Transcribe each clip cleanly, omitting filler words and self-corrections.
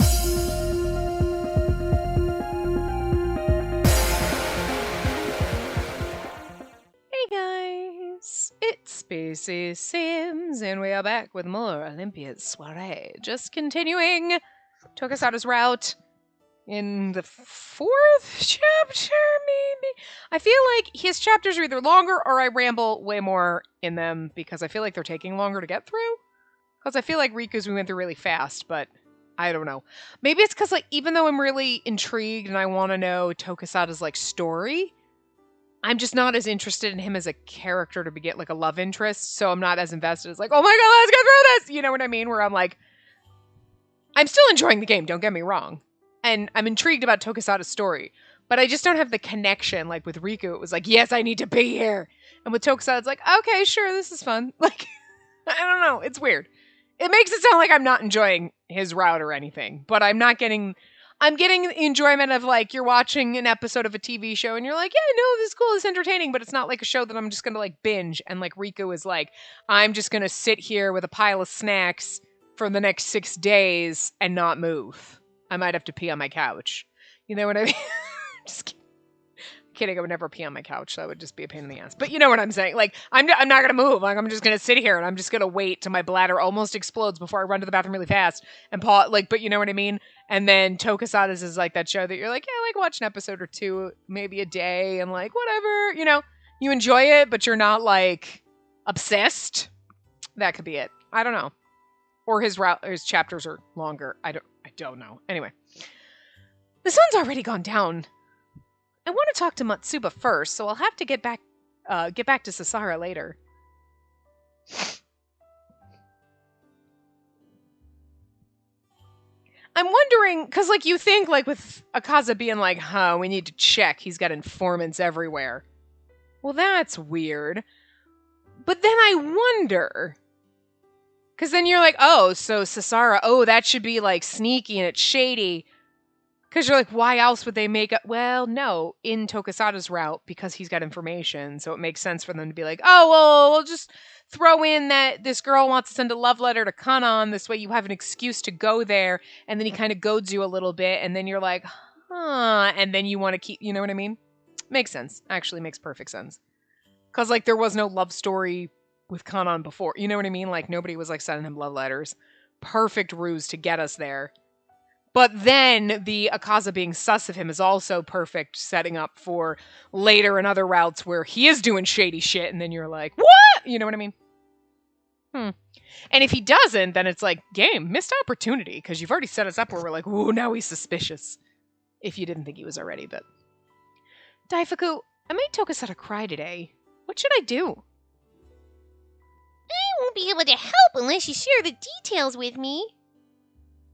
Hey guys, it's Spacey Sims, and we are back with more Olympia's Soiree. Just continuing Tokusada's route in the 4th chapter, maybe? I feel like his chapters are either longer or I ramble way more in them because I feel like they're taking longer to get through. Because I feel like Riku's we went through really fast, but I don't know. Maybe it's because, like, even though I'm really intrigued and I want to know Tokusada's, like, story, I'm just not as interested in him as a character to get, like, a love interest, so I'm not as invested as, like, oh my god, let's get through this! You know what I mean? Where I'm like, I'm still enjoying the game, don't get me wrong. And I'm intrigued about Tokusada's story, but I just don't have the connection, like, with Riku. It was like, yes, I need to be here! And with Tokusada, it's like, okay, sure, this is fun. Like, I don't know, it's weird. It makes it sound like I'm not enjoying his route or anything, but I'm getting the enjoyment of, like, you're watching an episode of a TV show and you're like, yeah, no, this is cool, it's entertaining, but it's not like a show that I'm just gonna, like, binge. And, like, Riku is like, I'm just gonna sit here with a pile of snacks for the next 6 days and not move. I might have to pee on my couch. You know what I mean? Just kidding, I would never pee on my couch. That would just be a pain in the ass. But you know what I'm saying? Like, I'm not going to move. Like, I'm just going to sit here and I'm just going to wait till my bladder almost explodes before I run to the bathroom really fast and pause. Like, but you know what I mean? And then Tokusada's is like that show that you're like, yeah, like watch an episode or two, maybe a day, and like, whatever. You know, you enjoy it, but you're not like obsessed. That could be it. I don't know. Or his chapters are longer. I don't know. Anyway, the sun's already gone down. I want to talk to Matsuba first, so I'll have to get back to Sasara later. I'm wondering, because, like, you think, like, with Akaza being like, huh, we need to check, he's got informants everywhere. Well, that's weird. But then I wonder, because then you're like, oh, so Sasara, oh, that should be, like, sneaky and it's shady. Because you're like, why else would they make up? Well, no, in Tokusada's route, because he's got information, so it makes sense for them to be like, oh, well, we'll just throw in that this girl wants to send a love letter to Kanan. This way you have an excuse to go there, and then he kind of goads you a little bit, and then you're like, huh, and then you want to keep, you know what I mean? Makes sense. Actually makes perfect sense. Because, like, there was no love story with Kanan before. You know what I mean? Like, nobody was, like, sending him love letters. Perfect ruse to get us there. But then the Akaza being sus of him is also perfect setting up for later in other routes where he is doing shady shit, and then you're like, what? You know what I mean? And if he doesn't, then it's like, game, missed opportunity, because you've already set us up where we're like, ooh, now he's suspicious. If you didn't think he was already, but... Daifuku, I made Tokusada cry today. What should I do? I won't be able to help unless you share the details with me.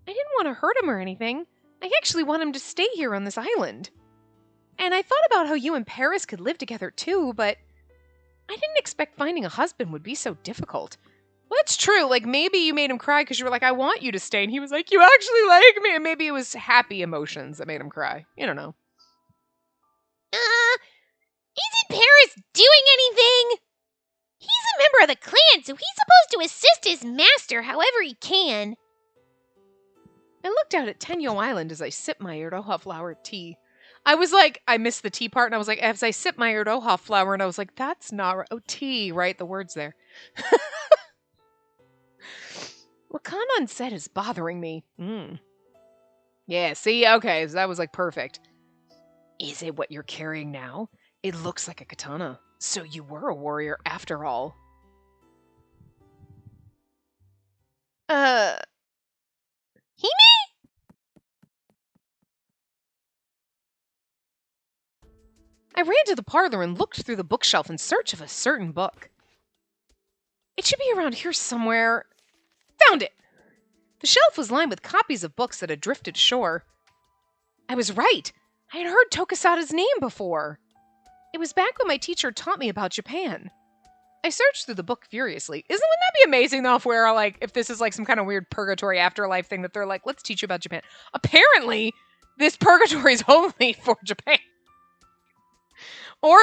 I didn't want to hurt him or anything. I actually want him to stay here on this island. And I thought about how you and Paris could live together too, but I didn't expect finding a husband would be so difficult. Well, that's true. Like, maybe you made him cry because you were like, I want you to stay. And he was like, you actually like me. And maybe it was happy emotions that made him cry. You don't know. Isn't Paris doing anything? He's a member of the clan, so he's supposed to assist his master however he can. I looked out at Tenyo Island as I sipped my Iroha flower tea. I was like, I missed the tea part, and I was like, as I sipped my Iroha flower, and I was like, that's not right. Oh, tea, right? The word's there. What Kanan said is bothering me. Yeah, see? Okay, so that was like perfect. Is it what you're carrying now? It looks like a katana. So you were a warrior after all. Hime? I ran to the parlor and looked through the bookshelf in search of a certain book. It should be around here somewhere. Found it! The shelf was lined with copies of books that had drifted ashore. I was right. I had heard Tokusada's name before. It was back when my teacher taught me about Japan. I searched through the book furiously. Wouldn't that be amazing though if this is like some kind of weird purgatory afterlife thing that they're like, let's teach you about Japan. Apparently, this purgatory is only for Japan. Or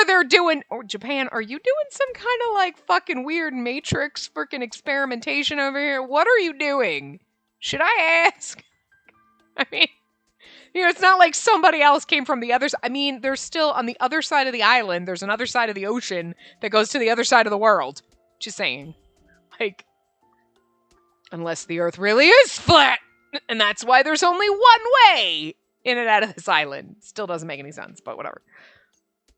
Japan, are you doing some kind of like fucking weird Matrix freaking experimentation over here? What are you doing? Should I ask? You know, it's not like somebody else came from the other side. I mean, there's still on the other side of the island, there's another side of the ocean that goes to the other side of the world. Just saying. Like, unless the Earth really is flat, and that's why there's only one way in and out of this island. Still doesn't make any sense, but whatever.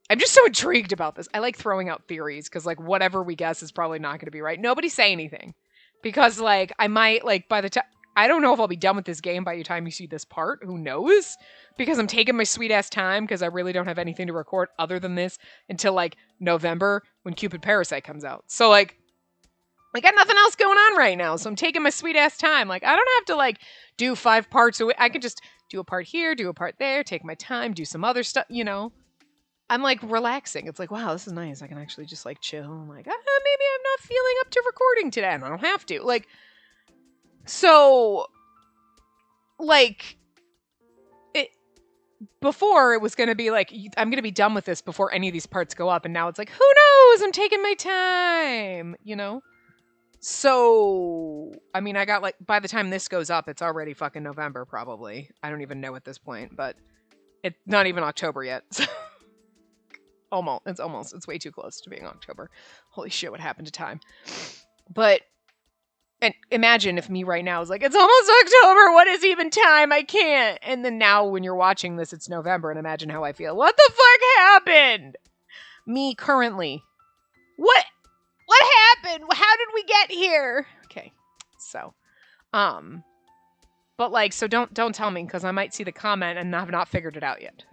I'm just so intrigued about this. I like throwing out theories, because, like, whatever we guess is probably not going to be right. Nobody say anything. Because, like, I might, like, by the time... I don't know if I'll be done with this game by the time you see this part. Who knows? Because I'm taking my sweet-ass time, because I really don't have anything to record other than this until, like, November, when Cupid Parasite comes out. So, like, I got nothing else going on right now, so I'm taking my sweet-ass time. Like, I don't have to, like, do 5 parts a week. I can just do a part here, do a part there, take my time, do some other stuff, you know? I'm, like, relaxing. It's like, wow, this is nice. I can actually just, like, chill. I'm like, maybe I'm not feeling up to recording today, and I don't have to. Like, so, like, before it was going to be like, I'm going to be done with this before any of these parts go up, and now it's like, who knows? I'm taking my time, you know? So, I mean, I got, like, by the time this goes up, it's already fucking November, probably. I don't even know at this point, but it's not even October yet. So. It's way too close to being October. Holy shit, what happened to time? But, and imagine if me right now is like, it's almost October, what is even time? I can't. And then now when you're watching this, it's November, and imagine how I feel. What the fuck happened? Me currently. What happened? How did we get here? Okay, so, but like, so don't tell me, because I might see the comment and have not figured it out yet.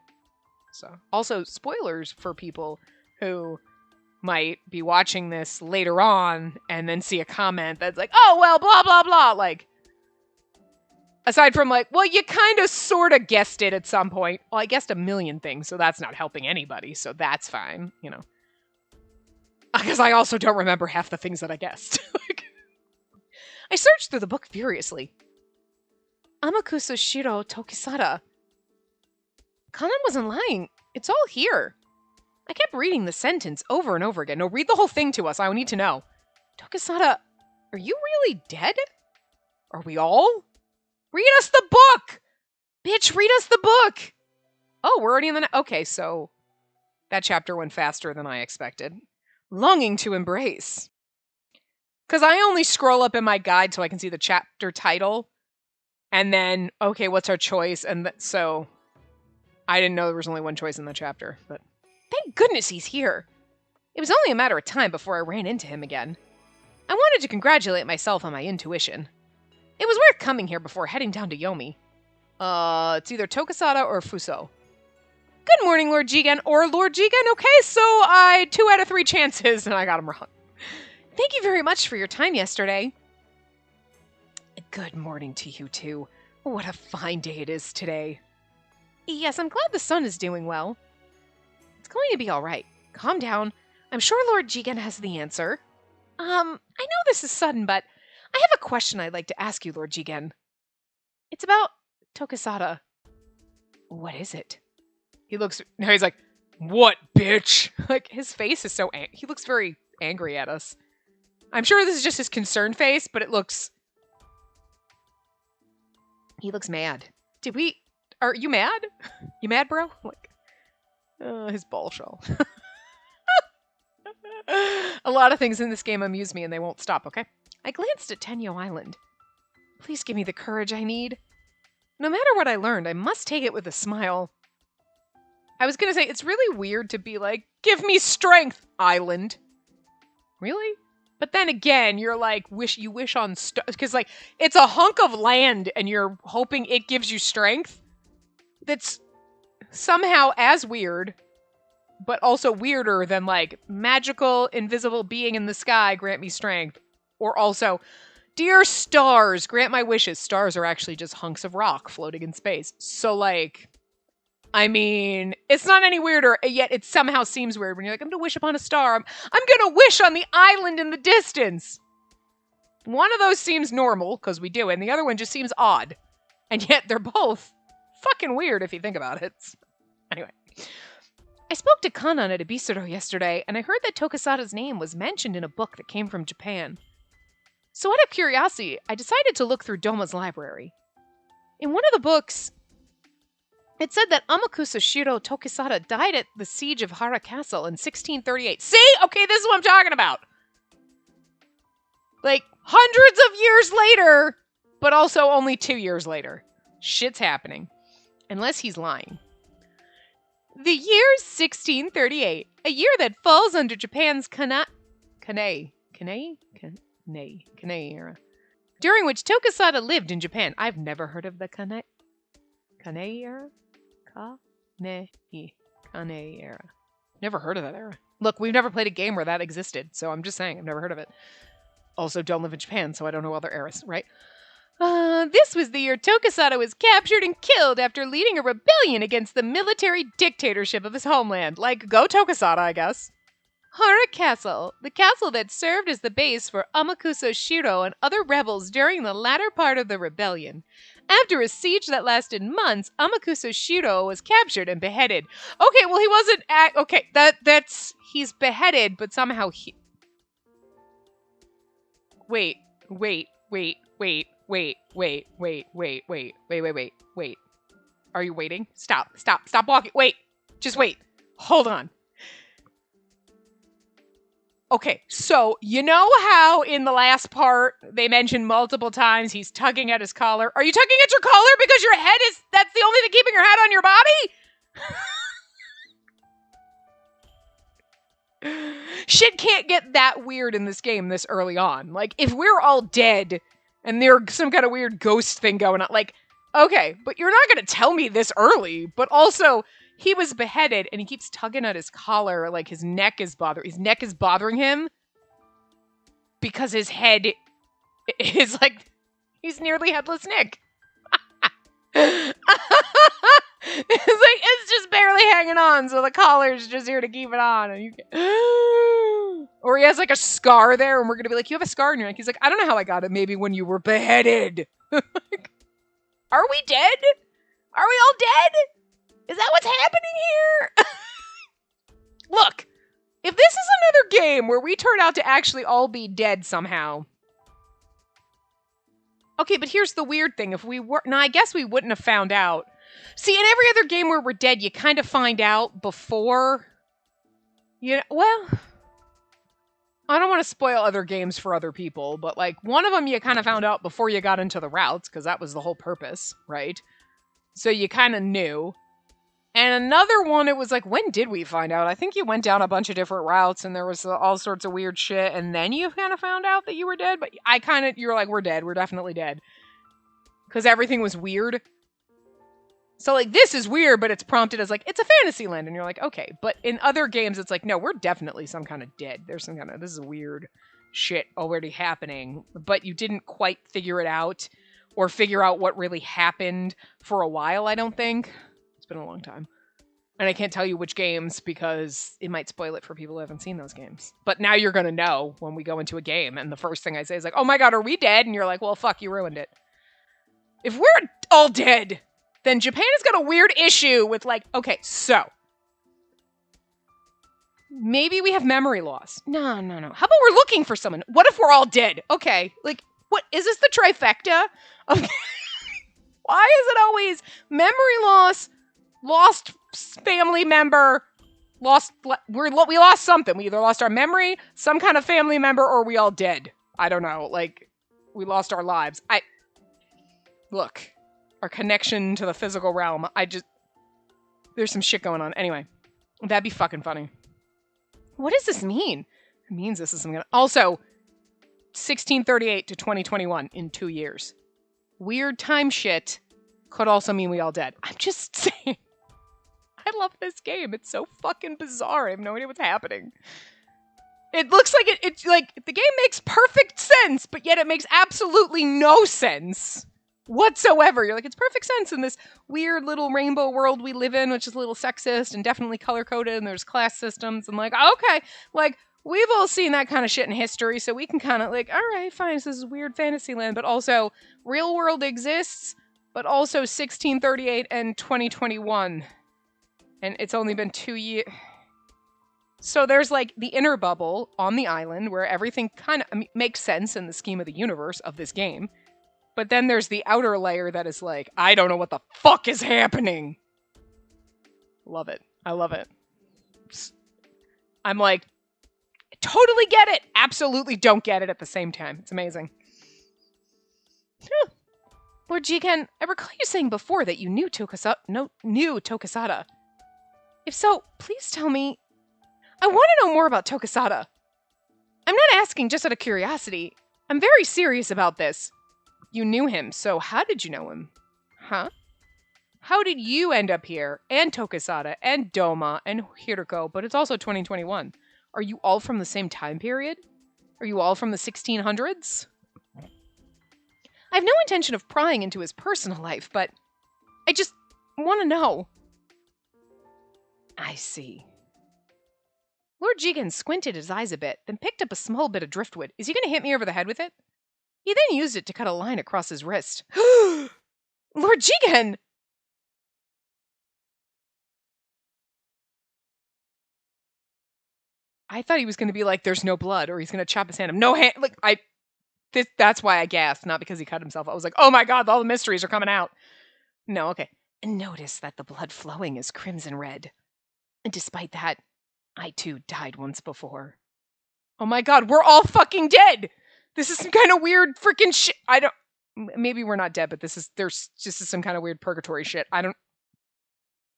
So, also, spoilers for people who might be watching this later on and then see a comment that's like, oh, well, blah, blah, blah. Like, aside from like, well, you kind of sort of guessed it at some point. Well, I guessed a million things, so that's not helping anybody. So that's fine, you know. Because I also don't remember half the things that I guessed. I searched through the book furiously. Amakusa Shiro Tokusada. Kanan wasn't lying. It's all here. I kept reading the sentence over and over again. No, read the whole thing to us. I need to know. Tokusada, are you really dead? Are we all? Read us the book! Bitch, read us the book! Oh, we're already in the... Okay, so... That chapter went faster than I expected. Longing to embrace. Because I only scroll up in my guide so I can see the chapter title. And then, okay, what's our choice? And so... I didn't know there was only one choice in the chapter, but thank goodness he's here. It was only a matter of time before I ran into him again. I wanted to congratulate myself on my intuition. It was worth coming here before heading down to Yomi. It's either Tokusada or Fuso. Good morning, Lord Jigen, or Lord Jigen. Okay, so 2 out of 3 chances, and I got him wrong. Thank you very much for your time yesterday. Good morning to you, too. What a fine day it is today. Yes, I'm glad the sun is doing well. It's going to be all right. Calm down. I'm sure Lord Jigen has the answer. I know this is sudden, but I have a question I'd like to ask you, Lord Jigen. It's about Tokusada. What is it? He's like, what, bitch? Like, his face is so, he looks very angry at us. I'm sure this is just his concerned face, but he looks mad. Are you mad? You mad, bro? Like, his ball shell. A lot of things in this game amuse me and they won't stop, okay? I glanced at Tenyo Island. Please give me the courage I need. No matter what I learned, I must take it with a smile. I was gonna say, it's really weird to be like, give me strength, island. Really? But then again, you're like, you wish on stars, because like, it's a hunk of land and you're hoping it gives you strength. That's somehow as weird, but also weirder than like, magical, invisible being in the sky, grant me strength. Or also, dear stars, grant my wishes. Stars are actually just hunks of rock floating in space. So like, I mean, it's not any weirder, yet it somehow seems weird when you're like, I'm gonna wish upon a star. I'm gonna wish on the island in the distance. One of those seems normal, because we do it, and the other one just seems odd. And yet they're both fucking weird if you think about it. Anyway. I spoke to Kanan at Ibisuro yesterday, and I heard that Tokusada's name was mentioned in a book that came from Japan. So out of curiosity, I decided to look through Doma's library. In one of the books, It said that Amakusa Shiro Tokusada died at the siege of Hara Castle in 1638. See? Okay, this is what I'm talking about. Like, hundreds of years later, but also only 2 years later. Shit's happening. Unless he's lying. The year 1638, a year that falls under Japan's Kanei era, during which Tokusada lived in Japan. I've never heard of the Kanei era. Kanei era. Never heard of that era. Look, we've never played a game where that existed, so I'm just saying I've never heard of it. Also, don't live in Japan, so I don't know other eras, right? This was the year Tokusada was captured and killed after leading a rebellion against the military dictatorship of his homeland. Like, go Tokusada, I guess. Hara Castle, the castle that served as the base for Amakusa Shiro and other rebels during the latter part of the rebellion. After a siege that lasted months, Amakusa Shiro was captured and beheaded. Okay, well, he wasn't okay, he's beheaded, but somehow he... Wait. Are you waiting? Stop walking. Wait. Just wait. Hold on. Okay, so you know how in the last part they mentioned multiple times he's tugging at his collar? Are you tugging at your collar because your head is, that's the only thing keeping your head on your body? Shit can't get that weird in this game this early on. Like, if we're all dead and there's some kind of weird ghost thing going on, like, okay, but you're not going to tell me this early. But also, he was beheaded and he keeps tugging at his collar, like his neck is bothering him because his head is like, he's nearly headless Nick. It's just barely hanging on, so the collar's just here to keep it on. And you can... Or he has like a scar there, and we're gonna be like, you have a scar in your neck. He's like, I don't know how I got it. Maybe when you were beheaded. Are we dead? Are we all dead? Is that what's happening here? Look, if this is another game where we turn out to actually all be dead somehow. Okay, but here's the weird thing. If we were... Now, I guess we wouldn't have found out. See, in every other game where we're dead, you kind of find out before... You know, well... I don't want to spoil other games for other people, but, like, one of them you kind of found out before you got into the routes, because that was the whole purpose, right? So you kind of knew. And another one, it was like, when did we find out? I think you went down a bunch of different routes, and there was all sorts of weird shit, and then you kind of found out that you were dead, but you were like, we're dead, we're definitely dead. Because everything was weird. So, like, this is weird, but it's prompted as, like, it's a fantasy land, and you're like, okay. But in other games, it's like, no, we're definitely some kind of dead. There's some kind of, this is weird shit already happening, but you didn't quite figure it out, or figure out what really happened for a while, I don't think. It's been a long time. And I can't tell you which games because it might spoil it for people who haven't seen those games. But now you're going to know when we go into a game, and the first thing I say is like, oh my god, are we dead? And you're like, well, fuck, you ruined it. If we're all dead, then Japan has got a weird issue with like, okay, so maybe we have memory loss. No. How about we're looking for someone? What if we're all dead? Okay, like, what, is this the trifecta? Okay. Why is it always memory loss, lost family member, we lost something. We either lost our memory, some kind of family member, or we all dead. I don't know. Like, we lost our lives. Look, our connection to the physical realm. There's some shit going on. Anyway, that'd be fucking funny. What does this mean? It means this is some gonna... Also, 1638 to 2021 in 2 years. Weird time shit could also mean we all dead. I'm just saying. I love this game. It's so fucking bizarre. I have no idea what's happening. It looks like it's like the game makes perfect sense, but yet it makes absolutely no sense whatsoever. You're like, it's perfect sense in this weird little rainbow world we live in, which is a little sexist and definitely color-coded, and there's class systems, and like, okay, like, we've all seen that kind of shit in history, so we can kind of like, all right, fine, this is weird fantasy land, but also real world exists, but also 1638 and 2021. And it's only been 2 years. So there's like the inner bubble on the island where everything kind of makes sense in the scheme of the universe of this game. But then there's the outer layer that is like, I don't know what the fuck is happening. Love it. I love it. I'm like, totally get it. Absolutely don't get it at the same time. It's amazing. Lord Jigen, I recall you saying before that you knew Tokusada. If so, please tell me. I want to know more about Tokusada. I'm not asking just out of curiosity. I'm very serious about this. You knew him, so how did you know him? Huh? How did you end up here, and Tokusada, and Doma, and Hiroko, but it's also 2021? Are you all from the same time period? Are you all from the 1600s? I have no intention of prying into his personal life, but I just want to know. I see. Lord Jigen squinted his eyes a bit, then picked up a small bit of driftwood. Is he going to hit me over the head with it? He then used it to cut a line across his wrist. Lord Jigen! I thought he was going to be like, there's no blood, or he's going to chop his hand off. No hand. Like, that's why I gasped, not because he cut himself. I was like, oh my god, all the mysteries are coming out. No, okay. Notice that the blood flowing is crimson red. And despite that, I too died once before. Oh my god, we're all fucking dead! This is some kind of weird freaking shit. Maybe we're not dead, but there's just some kind of weird purgatory shit.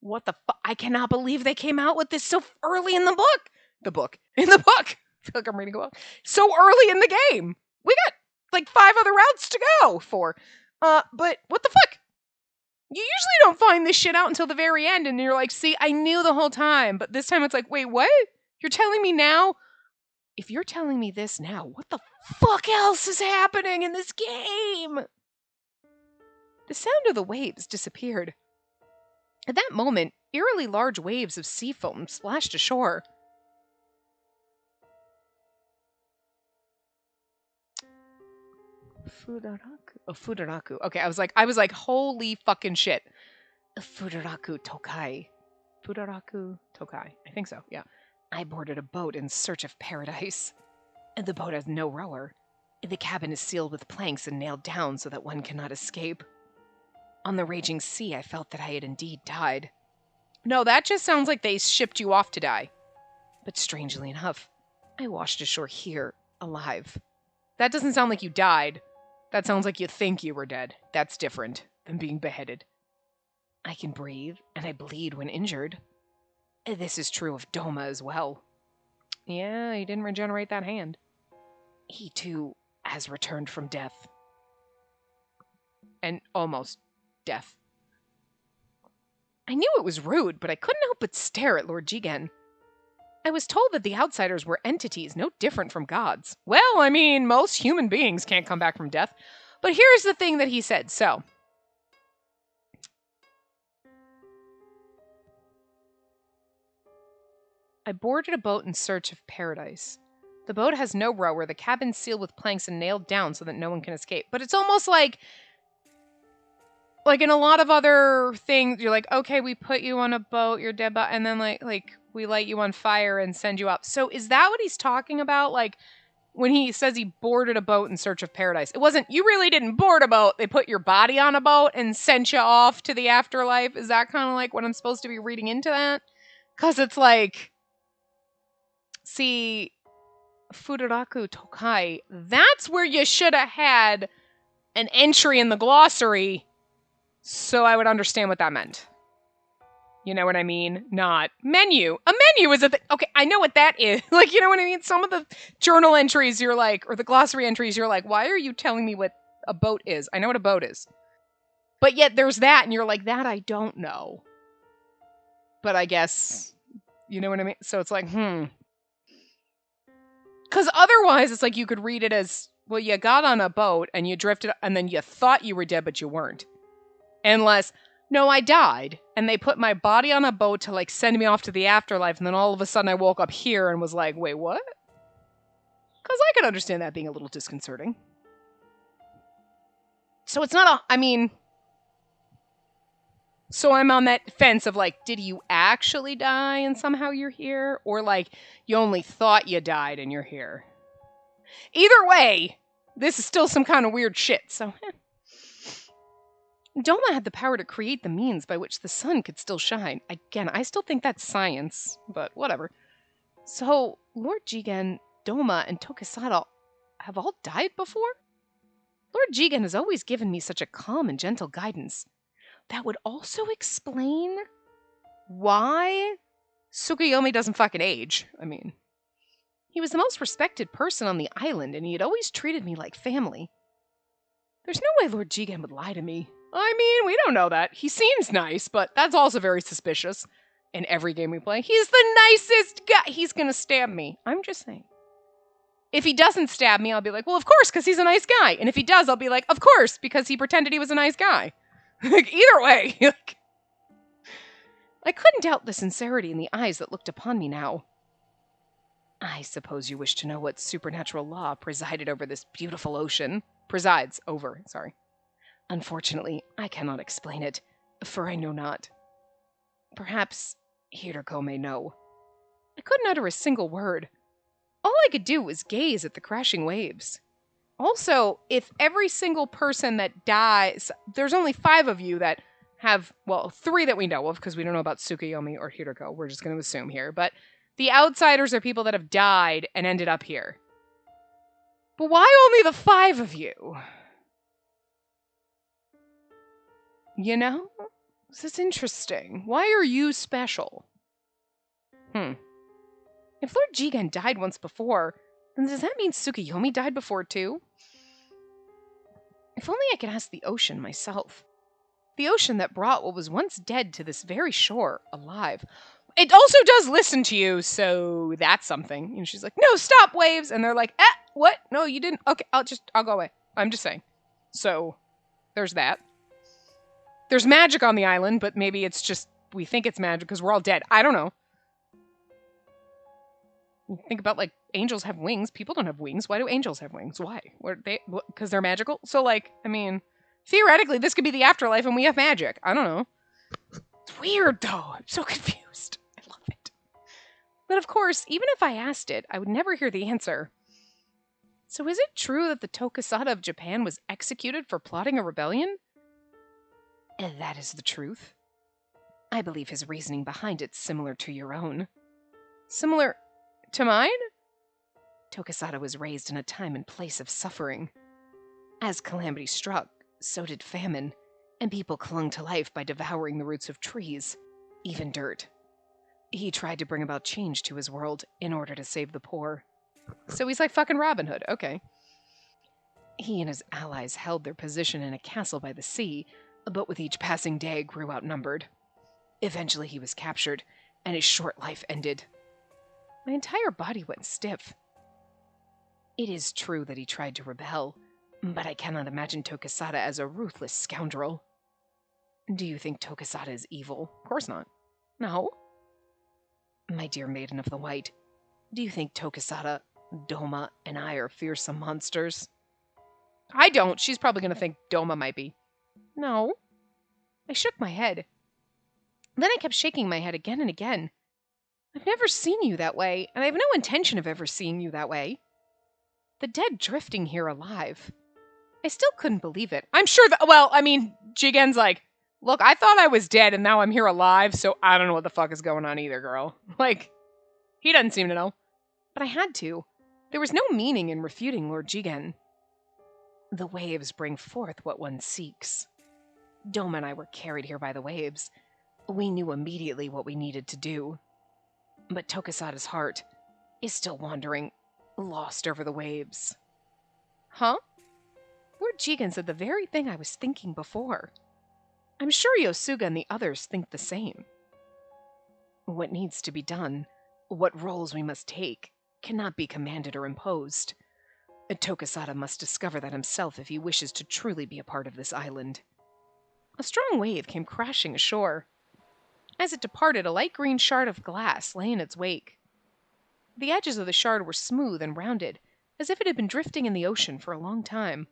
What the fuck? I cannot believe they came out with this so early in the book. In the book! I feel like I'm reading a book. So early in the game! We got like 5 other routes to go for. But what the fuck? You usually don't find this shit out until the very end, and you're like, see, I knew the whole time, but this time it's like, wait, what? You're telling me now? If you're telling me this now, what the fuck else is happening in this game? The sound of the waves disappeared. At that moment, eerily large waves of sea foam splashed ashore. Fudaraku. Okay, I was like, holy fucking shit. Fudaraku Tokai. Fudaraku Tokai. I think so, yeah. I boarded a boat in search of paradise. The boat has no rower. The cabin is sealed with planks and nailed down so that one cannot escape. On the raging sea, I felt that I had indeed died. No, that just sounds like they shipped you off to die. But strangely enough, I washed ashore here, alive. That doesn't sound like you died. That sounds like you think you were dead. That's different than being beheaded. I can breathe, and I bleed when injured. This is true of Doma as well. Yeah, he didn't regenerate that hand. He, too, has returned from death. And almost death. I knew it was rude, but I couldn't help but stare at Lord Jigen. I was told that the outsiders were entities no different from gods. Well, I mean, most human beings can't come back from death. But here's the thing that he said, so. I boarded a boat in search of paradise. The boat has no rower, the cabin sealed with planks and nailed down so that no one can escape. But it's almost like in a lot of other things, you're like, okay, we put you on a boat, you're dead, and then like we light you on fire and send you up. So is that what he's talking about? Like when he says he boarded a boat in search of paradise, it wasn't, you really didn't board a boat. They put your body on a boat and sent you off to the afterlife. Is that kind of like what I'm supposed to be reading into that? Because it's like, see, Fudaraku Tokai, that's where you should have had an entry in the glossary so I would understand what that meant. You know what I mean? Not menu. A menu is a thing. Okay, I know what that is. Like, you know what I mean? Some of the journal entries you're like, or the glossary entries, you're like, why are you telling me what a boat is? I know what a boat is. But yet there's that, and you're like, that I don't know. But I guess, you know what I mean? So it's like, Because otherwise, it's like you could read it as, well, you got on a boat, and you drifted, and then you thought you were dead, but you weren't. Unless, no, I died, and they put my body on a boat to, like, send me off to the afterlife, and then all of a sudden I woke up here and was like, wait, what? Because I could understand that being a little disconcerting. So it's not so I'm on that fence of, like, did you actually die and somehow you're here? Or, like, you only thought you died and you're here? Either way, this is still some kind of weird shit, so Doma had the power to create the means by which the sun could still shine. Again, I still think that's science, but whatever. So, Lord Jigen, Doma, and Tokusada have all died before? Lord Jigen has always given me such a calm and gentle guidance. That would also explain why Tsukuyomi doesn't fucking age. I mean, he was the most respected person on the island, and he had always treated me like family. There's no way Lord Jigen would lie to me. I mean, we don't know that. He seems nice, but that's also very suspicious. In every game we play, he's the nicest guy. He's gonna stab me. I'm just saying. If he doesn't stab me, I'll be like, well, of course, because he's a nice guy. And if he does, I'll be like, of course, because he pretended he was a nice guy. Like, either way. I couldn't doubt the sincerity in the eyes that looked upon me now. I suppose you wish to know what supernatural law presided over this beautiful ocean. Presides over, sorry. Unfortunately, I cannot explain it, for I know not. Perhaps Hiroko may know. I couldn't utter a single word. All I could do was gaze at the crashing waves. Also, if every single person that dies, there's only 5 of you that have, well, 3 that we know of, because we don't know about Tsukuyomi or Hiroko. We're just going to assume here. But the outsiders are people that have died and ended up here. But why only the 5 of you? You know? This is interesting. Why are you special? If Lord Jigen died once before, then does that mean Tsukuyomi died before too? If only I could ask the ocean myself. The ocean that brought what was once dead to this very shore, alive. It also does listen to you, so that's something. And she's like, no, stop, waves. And they're like, what? No, you didn't. Okay, I'll go away. I'm just saying. So, there's that. There's magic on the island, but maybe it's just, we think it's magic because we're all dead. I don't know. You think about, like, angels have wings. People don't have wings. Why do angels have wings? Why? Because they're magical? So, like, I mean, theoretically, this could be the afterlife and we have magic. I don't know. It's weird, though. I'm so confused. I love it. But of course, even if I asked it, I would never hear the answer. So is it true that the Tokusada of Japan was executed for plotting a rebellion? And that is the truth. I believe his reasoning behind it's similar to your own. Similar to mine? Tokusada was raised in a time and place of suffering. As calamity struck, so did famine, and people clung to life by devouring the roots of trees, even dirt. He tried to bring about change to his world in order to save the poor. So he's like fucking Robin Hood, okay. He and his allies held their position in a castle by the sea, but with each passing day grew outnumbered. Eventually he was captured, and his short life ended. My entire body went stiff. It is true that he tried to rebel, but I cannot imagine Tokusada as a ruthless scoundrel. Do you think Tokusada is evil? Of course not. No. My dear Maiden of the White, do you think Tokusada, Doma, and I are fearsome monsters? I don't. She's probably going to think Doma might be. No. I shook my head. Then I kept shaking my head again and again. I've never seen you that way, and I have no intention of ever seeing you that way. The dead drifting here alive. I still couldn't believe it. I'm sure that, well, I mean, Jigen's like, look, I thought I was dead and now I'm here alive, so I don't know what the fuck is going on either, girl. Like, he doesn't seem to know. But I had to. There was no meaning in refuting Lord Jigen. The waves bring forth what one seeks. Doma and I were carried here by the waves. We knew immediately what we needed to do. But Tokusada's heart is still wandering, lost over the waves. Huh? Lord Jigen said the very thing I was thinking before. I'm sure Yosuga and the others think the same. What needs to be done, what roles we must take, cannot be commanded or imposed. Tokusada must discover that himself if he wishes to truly be a part of this island. A strong wave came crashing ashore. As it departed, a light green shard of glass lay in its wake. The edges of the shard were smooth and rounded, as if it had been drifting in the ocean for a long time.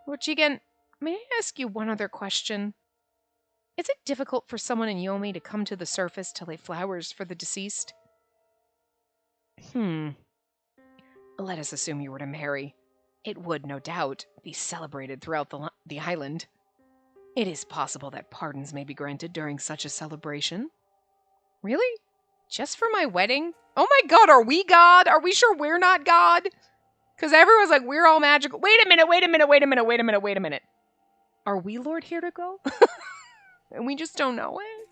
Lord Jigen, may I ask you one other question? Is it difficult for someone in Yomi to come to the surface to lay flowers for the deceased? Let us assume you were to marry. It would, no doubt, be celebrated throughout the island. It is possible that pardons may be granted during such a celebration. Really? Just for my wedding? Oh my god, are we God? Are we sure we're not God? Because everyone's like, we're all magical. Wait a minute. Are we Lord Here to Go? And we just don't know it?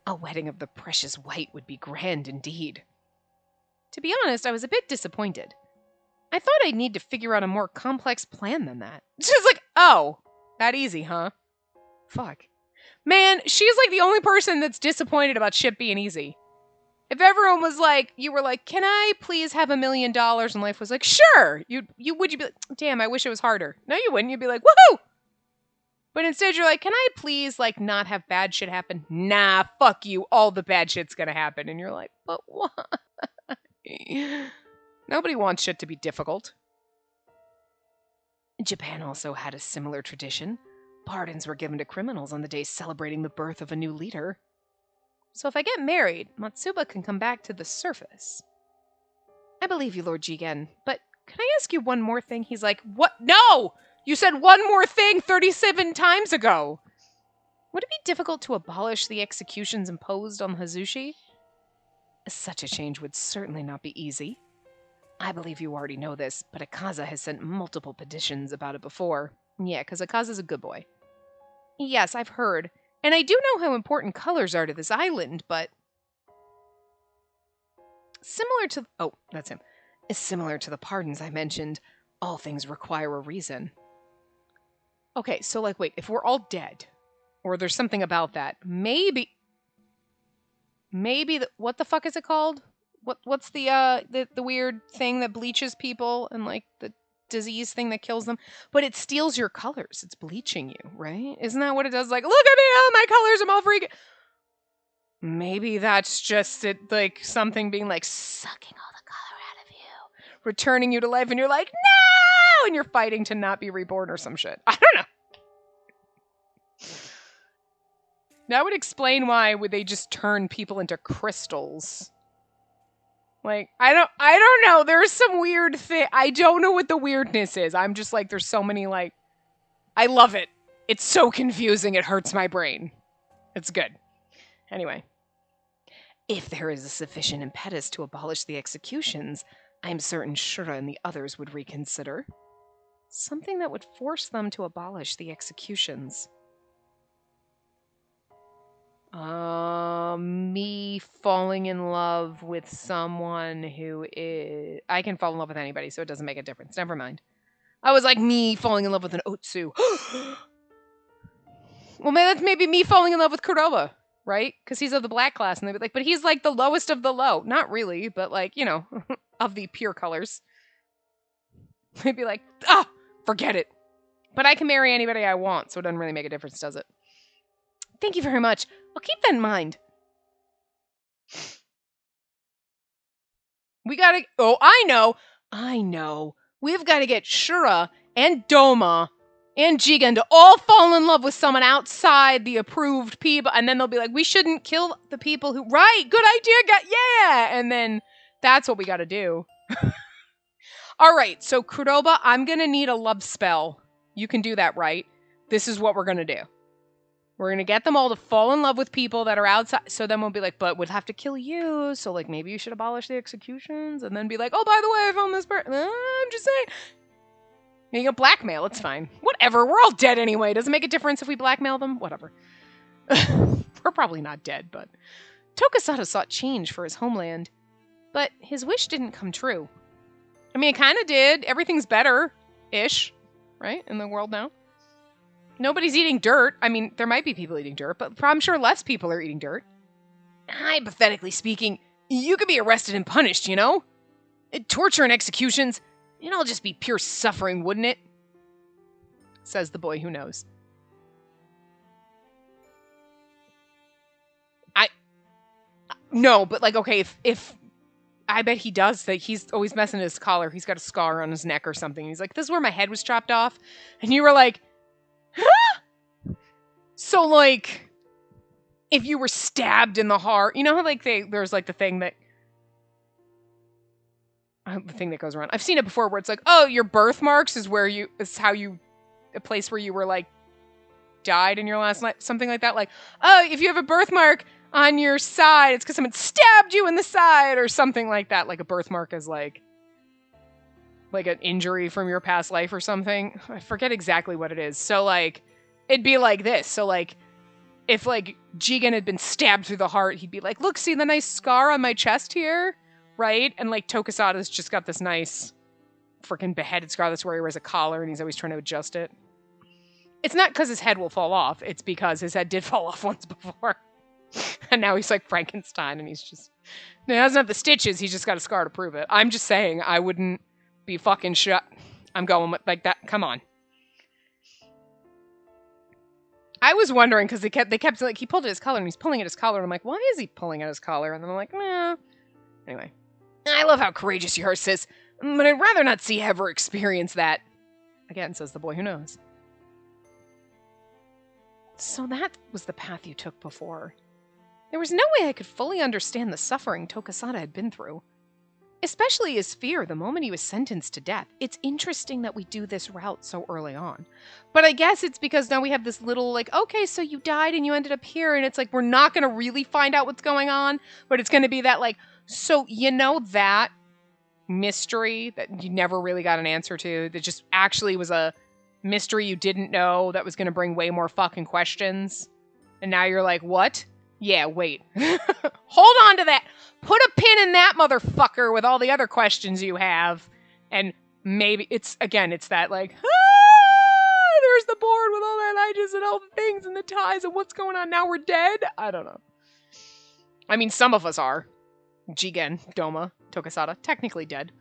A wedding of the precious white would be grand indeed. To be honest, I was a bit disappointed. I thought I'd need to figure out a more complex plan than that. She's like, oh, that easy, huh? Fuck. Man, she's like the only person that's disappointed about shit being easy. If everyone was like, you were like, can I please have $1 million? And life was like, sure. You'd be like, damn, I wish it was harder. No, you wouldn't. You'd be like, woohoo! But instead you're like, can I please like not have bad shit happen? Nah, fuck you. All the bad shit's gonna happen. And you're like, but why? Nobody wants shit to be difficult. Japan also had a similar tradition. Pardons were given to criminals on the day celebrating the birth of a new leader. So if I get married, Matsuba can come back to the surface. I believe you, Lord Jigen, but can I ask you one more thing? He's like, what? No! You said one more thing 37 times ago! Would it be difficult to abolish the executions imposed on Hazushi? Such a change would certainly not be easy. I believe you already know this, but Akaza has sent multiple petitions about it before. Yeah, because Akaza's a good boy. Yes, I've heard. And I do know how important colors are to this island, but... Similar to the pardons I mentioned, all things require a reason. Okay, so like, wait, if we're all dead, or there's something about that, maybe what the fuck is it called? What's the weird thing that bleaches people and like the disease thing that kills them? But it steals your colors. It's bleaching you, right? Isn't that what it does? Like, look at me, oh my colors, I'm all freaking. Maybe that's just it, like something being like sucking all the color out of you, returning you to life, and you're like, no, and you're fighting to not be reborn or some shit. I don't know. That would explain why would they just turn people into crystals. Like, I don't know. There's some weird thing. I don't know what the weirdness is. I'm just like, there's so many, like, I love it. It's so confusing. It hurts my brain. It's good. Anyway. If there is a sufficient impetus to abolish the executions, I'm certain Shura and the others would reconsider. Something that would force them to abolish the executions. Me falling in love with someone who is... I can fall in love with anybody, so it doesn't make a difference. Never mind. I was like, me falling in love with an Otsu. Well, that's maybe me falling in love with Kuroba, right? Because he's of the black class, and they'd be like, but he's like the lowest of the low. Not really, but like, you know, of the pure colors. They'd be like, forget it. But I can marry anybody I want, so it doesn't really make a difference, does it? Thank you very much. I'll keep that in mind. We gotta... Oh, I know. We've got to get Shura and Doma and Jigen to all fall in love with someone outside the approved people. And then they'll be like, we shouldn't kill the people who... Right, good idea, yeah! And then that's what we gotta do. All right, so Kuroba, I'm gonna need a love spell. You can do that, right? This is what we're gonna do. We're going to get them all to fall in love with people that are outside. So then we'll be like, but we'd have to kill you. So like, maybe you should abolish the executions. And then be like, oh, by the way, I found this person. I'm just saying. You can blackmail. It's fine. Whatever. We're all dead anyway. Does it make a difference if we blackmail them? Whatever. We're probably not dead, but... Tokusada sought change for his homeland. But his wish didn't come true. I mean, it kind of did. Everything's better-ish, right, in the world now. Nobody's eating dirt. I mean, there might be people eating dirt, but I'm sure less people are eating dirt. Hypothetically speaking, you could be arrested and punished, you know? Torture and executions, it'd all just be pure suffering, wouldn't it? Says the boy who knows. No, but like, okay, if I bet he does, that he's always messing his collar. He's got a scar on his neck or something. He's like, this is where my head was chopped off. And you were like, huh? So, like, if you were stabbed in the heart, you know how, like, there's, like, the thing that goes around. I've seen it before where it's like, oh, your birthmarks is a place where you were, like, died in your last life, something like that. Like, oh, if you have a birthmark on your side, it's because someone stabbed you in the side or something like that. Like a birthmark is like an injury from your past life or something. I forget exactly what it is. So like, it'd be like this. So like, if like Jigen had been stabbed through the heart, he'd be like, look, see the nice scar on my chest here? Right? And like Tokusada's just got this nice freaking beheaded scar. That's where he wears a collar and he's always trying to adjust it. It's not because his head will fall off. It's because his head did fall off once before. And now he's like Frankenstein and he doesn't have the stitches. He's just got a scar to prove it. I'm just saying I wouldn't be fucking shut. I'm going with like that. Come on. I was wondering because they kept like he pulled at his collar and he's pulling at his collar and I'm like, why is he pulling at his collar? And then I'm like, nah. Anyway, I love how courageous you are, sis, but I'd rather not see ever experience that. Again, says the boy who knows. So that was the path you took before. There was no way I could fully understand the suffering Tokusada had been through. Especially his fear the moment he was sentenced to death. It's interesting that we do this route so early on. But I guess it's because now we have this little, like, okay, so you died and you ended up here, and it's like, we're not going to really find out what's going on, but it's going to be that, like, so you know that mystery that you never really got an answer to, that just actually was a mystery you didn't know that was going to bring way more fucking questions? And now you're like, what? Yeah, wait. Hold on to that. Put a pin in that motherfucker with all the other questions you have. And maybe it's that like, there's the board with all that ages and all the things and the ties and what's going on. Now we're dead? I don't know. I mean, some of us are. Jigen, Doma, Tokusada, technically dead.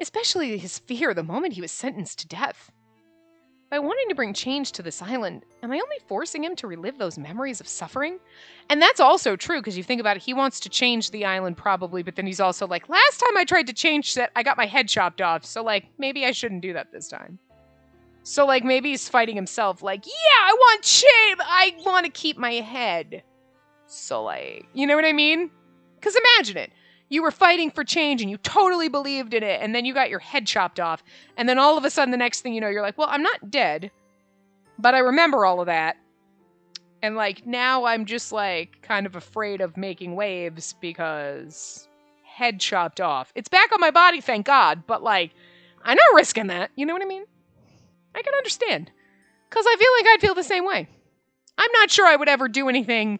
Especially his fear the moment he was sentenced to death. By wanting to bring change to this island, am I only forcing him to relive those memories of suffering? And that's also true, because you think about it, he wants to change the island probably, but then he's also like, last time I tried to change that, I got my head chopped off, so like, maybe I shouldn't do that this time. So like, maybe he's fighting himself, like, yeah, I want change, I want to keep my head. So like, you know what I mean? Because imagine it. You were fighting for change and you totally believed in it, and then you got your head chopped off, and then all of a sudden the next thing you know, you're like, well, I'm not dead, but I remember all of that, and like, now I'm just like, kind of afraid of making waves because head chopped off. It's back on my body, thank God, but like, I'm not risking that, you know what I mean? I can understand, because I feel like I'd feel the same way. I'm not sure I would ever do anything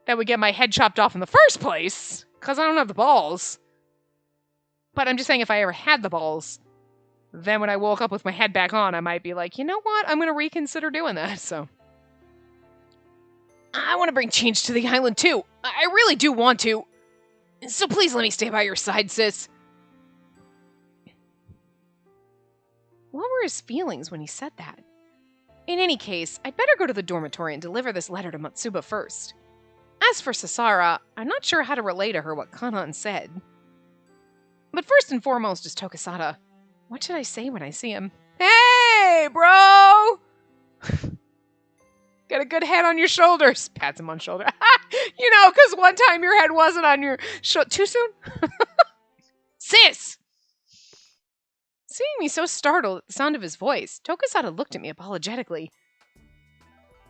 that would get my head chopped off in the first place, because I don't have the balls. But I'm just saying, if I ever had the balls, then when I woke up with my head back on, I might be like, you know what? I'm going to reconsider doing that, so. I want to bring change to the island, too. I really do want to. So please let me stay by your side, sis. What were his feelings when he said that? In any case, I'd better go to the dormitory and deliver this letter to Matsuba first. As for Sasara, I'm not sure how to relay to her what Kanan said. But first and foremost is Tokusada. What should I say when I see him? Hey, bro! Got a good head on your shoulders. Pats him on the shoulder. You know, because one time your head wasn't on your shoulder. Too soon? Sis! Seeing me so startled at the sound of his voice, Tokusada looked at me apologetically.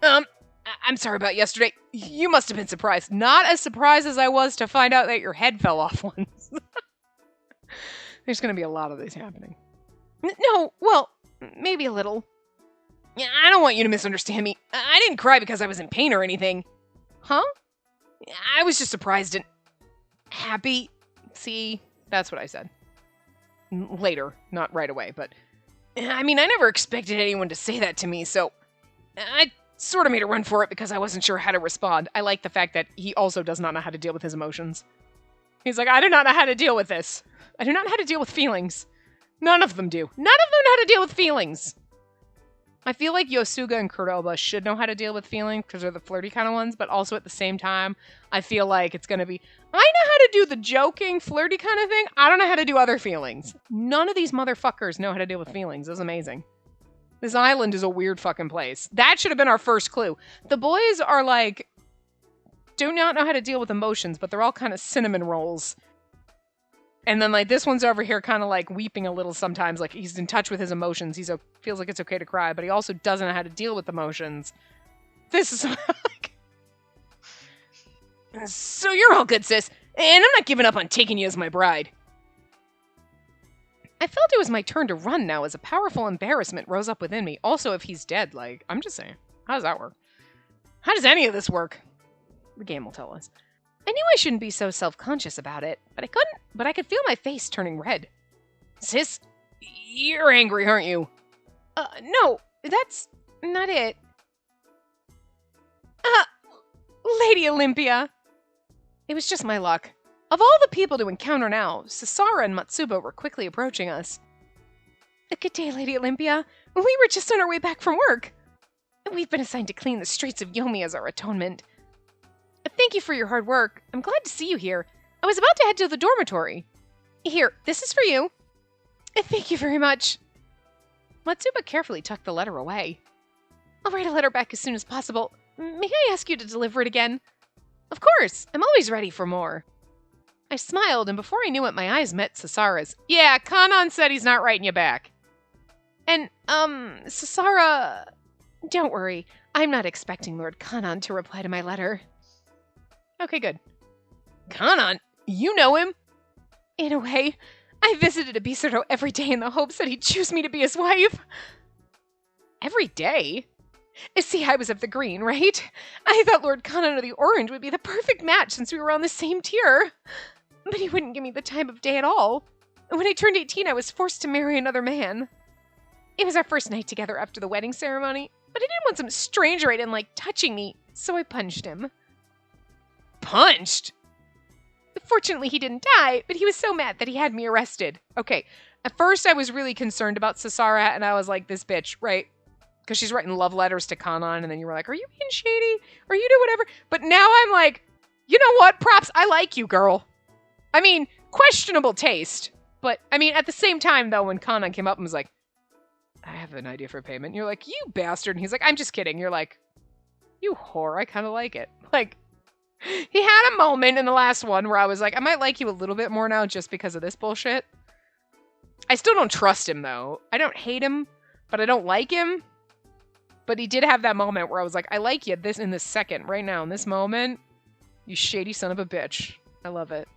I'm sorry about yesterday. You must have been surprised. Not as surprised as I was to find out that your head fell off once. There's going to be a lot of this happening. No, well, maybe a little. I don't want you to misunderstand me. I didn't cry because I was in pain or anything. Huh? I was just surprised and happy. See, that's what I said. Later, not right away, but... I mean, I never expected anyone to say that to me, so... I sort of made a run for it because I wasn't sure how to respond. I like the fact that he also does not know how to deal with his emotions. He's like, I do not know how to deal with this. I do not know how to deal with feelings. None of them do. None of them know how to deal with feelings. I feel like Yosuga and Kuroba should know how to deal with feelings because they're the flirty kind of ones, but also at the same time, I feel like it's going to be, I know how to do the joking, flirty kind of thing. I don't know how to do other feelings. None of these motherfuckers know how to deal with feelings. It's amazing. This island is a weird fucking place. That should have been our first clue. The boys are like, do not know how to deal with emotions, but they're all kind of cinnamon rolls. And then, like, this one's over here kind of, like, weeping a little sometimes. Like, he's in touch with his emotions. Feels like it's okay to cry, but he also doesn't know how to deal with emotions. This is, like... So you're all good, sis. And I'm not giving up on taking you as my bride. I felt it was my turn to run now as a powerful embarrassment rose up within me. Also, if he's dead, like, I'm just saying. How does that work? How does any of this work? The game will tell us. I knew I shouldn't be so self-conscious about it, but I couldn't. But I could feel my face turning red. Sis, you're angry, aren't you? No, that's not it. Lady Olympia. It was just my luck. Of all the people to encounter now, Sasara and Matsuba were quickly approaching us. Good day, Lady Olympia. We were just on our way back from work. We've been assigned to clean the streets of Yomi as our atonement. Thank you for your hard work. I'm glad to see you here. I was about to head to the dormitory. Here, this is for you. Thank you very much. Matsuba carefully tucked the letter away. I'll write a letter back as soon as possible. May I ask you to deliver it again? Of course. I'm always ready for more. I smiled, and before I knew it, my eyes met Sasara's. Yeah, Kanon said he's not writing you back. And, Sasara... Don't worry. I'm not expecting Lord Kanon to reply to my letter. Okay, good. Kanon? You know him? In a way. I visited Abisuro every day in the hopes that he'd choose me to be his wife. Every day? See, I was of the green, right? I thought Lord Kanon of the orange would be the perfect match since we were on the same tier. But he wouldn't give me the time of day at all. When I turned 18, I was forced to marry another man. It was our first night together after the wedding ceremony, but I didn't want some stranger I didn't like touching me, so I punched him. Punched? Fortunately, he didn't die, but he was so mad that he had me arrested. Okay, at first I was really concerned about Sasara, and I was like, this bitch, right? Because she's writing love letters to Kanon, and then you were like, are you being shady? Or you do whatever? But now I'm like, you know what? Props, I like you, girl. I mean, questionable taste. But, I mean, at the same time, though, when Kanon came up and was like, I have an idea for payment. And you're like, you bastard. And he's like, I'm just kidding. You're like, you whore. I kind of like it. Like, he had a moment in the last one where I was like, I might like you a little bit more now just because of this bullshit. I still don't trust him, though. I don't hate him, but I don't like him. But he did have that moment where I was like, I like you in this second, right now, in this moment. You shady son of a bitch. I love it.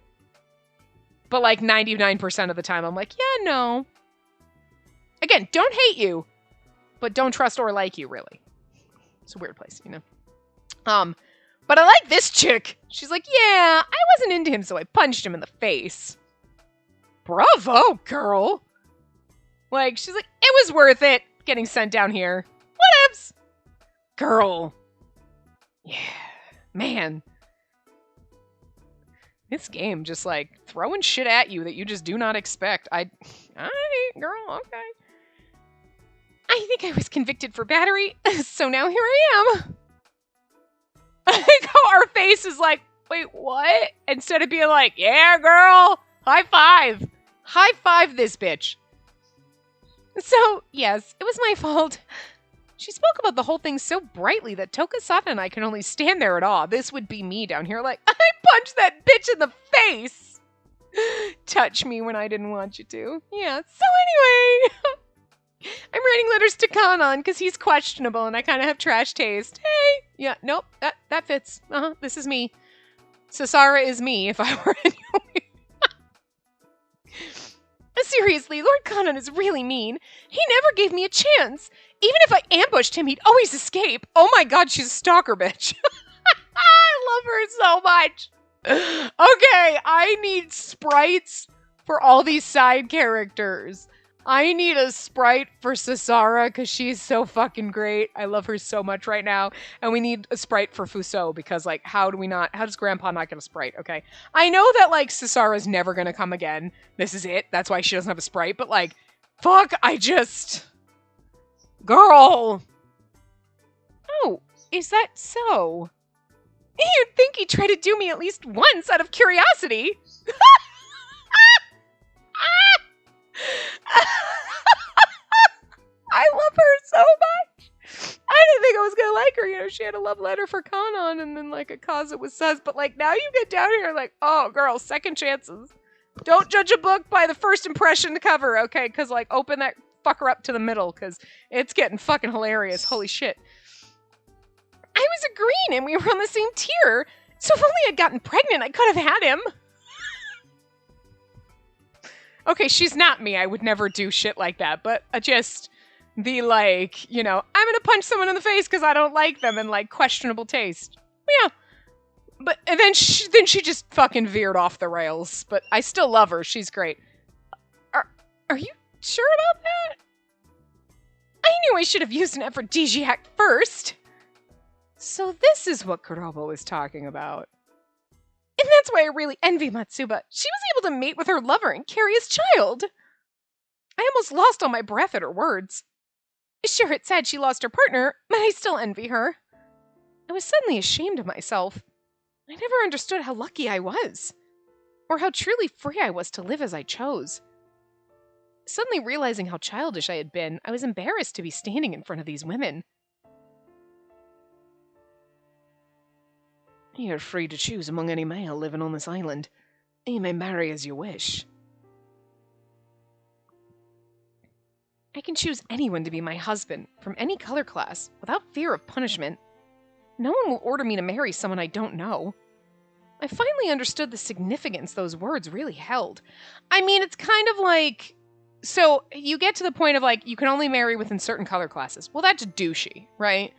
But like 99% of the time, I'm like, yeah, no. Again, don't hate you, but don't trust or like you, really. It's a weird place, you know? But I like this chick. She's like, yeah, I wasn't into him, so I punched him in the face. Bravo, girl. Like, she's like, it was worth it getting sent down here. Whatevs. Girl. Yeah. Man. This game just, like, throwing shit at you that you just do not expect. Alright, girl, okay. I think I was convicted for battery, so now here I am. I like how our face is like, wait, what? Instead of being like, yeah, girl, high five. High five this bitch. So, yes, it was my fault. She spoke about the whole thing so brightly that Tokusada and I can only stand there at awe. This would be me down here like, I punched that bitch in the face! Touch me when I didn't want you to. Yeah, so anyway, I'm writing letters to Kanon because he's questionable and I kind of have trash taste. Hey! Yeah, nope, that fits. This is me. Sasara is me if I were anyway. Seriously, Lord Kanon is really mean. He never gave me a chance. Even if I ambushed him, he'd always escape. Oh my god, she's a stalker bitch. I love her so much. Okay, I need sprites for all these side characters. I need a sprite for Sasara because she's so fucking great. I love her so much right now. And we need a sprite for Fuso because, like, how does Grandpa not get a sprite? Okay. I know that, like, Sasara's never gonna come again. This is it. That's why she doesn't have a sprite. But, like, fuck, Girl! Oh, is that so? You'd think he'd try to do me at least once out of curiosity. I love her so much. I didn't think I was gonna like her. You know, she had a love letter for Kanon and then like a cause it was sus. But like now you get down here like, oh girl, second chances. Don't judge a book by the first impression the cover, okay? Because, like, open that fucker up to the middle, because it's getting fucking hilarious. Holy shit. I was a green, and we were on the same tier. So if only I'd gotten pregnant, I could have had him. Okay, she's not me. I would never do shit like that. But just the, like, you know, I'm gonna punch someone in the face because I don't like them and, like, questionable taste. Yeah. But and then she just fucking veered off the rails. But I still love her. She's great. Are you sure about that? I knew I should have used an aphrodisiac first. So this is what Kurobo was talking about. And that's why I really envy Matsuba. She was able to mate with her lover and carry his child. I almost lost all my breath at her words. Sure, it's sad she lost her partner, but I still envy her. I was suddenly ashamed of myself. I never understood how lucky I was, or how truly free I was to live as I chose. Suddenly realizing how childish I had been, I was embarrassed to be standing in front of these women. You're free to choose among any male living on this island. You may marry as you wish. I can choose anyone to be my husband, from any color class, without fear of punishment. No one will order me to marry someone I don't know. I finally understood the significance those words really held. I mean, it's kind of like... So, you get to the point of, like, you can only marry within certain color classes. Well, that's douchey, right?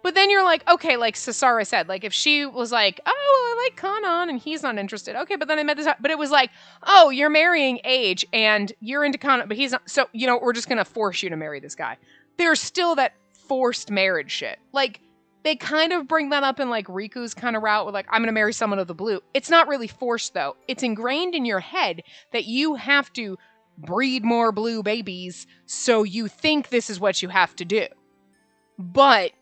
But then you're like, okay, like Sasara said, like, if she was like, oh, I like Kanan and he's not interested. Okay, but then I met this... But it was like, oh, you're marrying Age and you're into Kanan, but he's not... So, you know, we're just going to force you to marry this guy. There's still that forced marriage shit. Like, they kind of bring that up in, like, Riku's kind of route with, like, I'm going to marry someone of the blue. It's not really forced, though. It's ingrained in your head that you have to breed more blue babies, so you think this is what you have to do. But...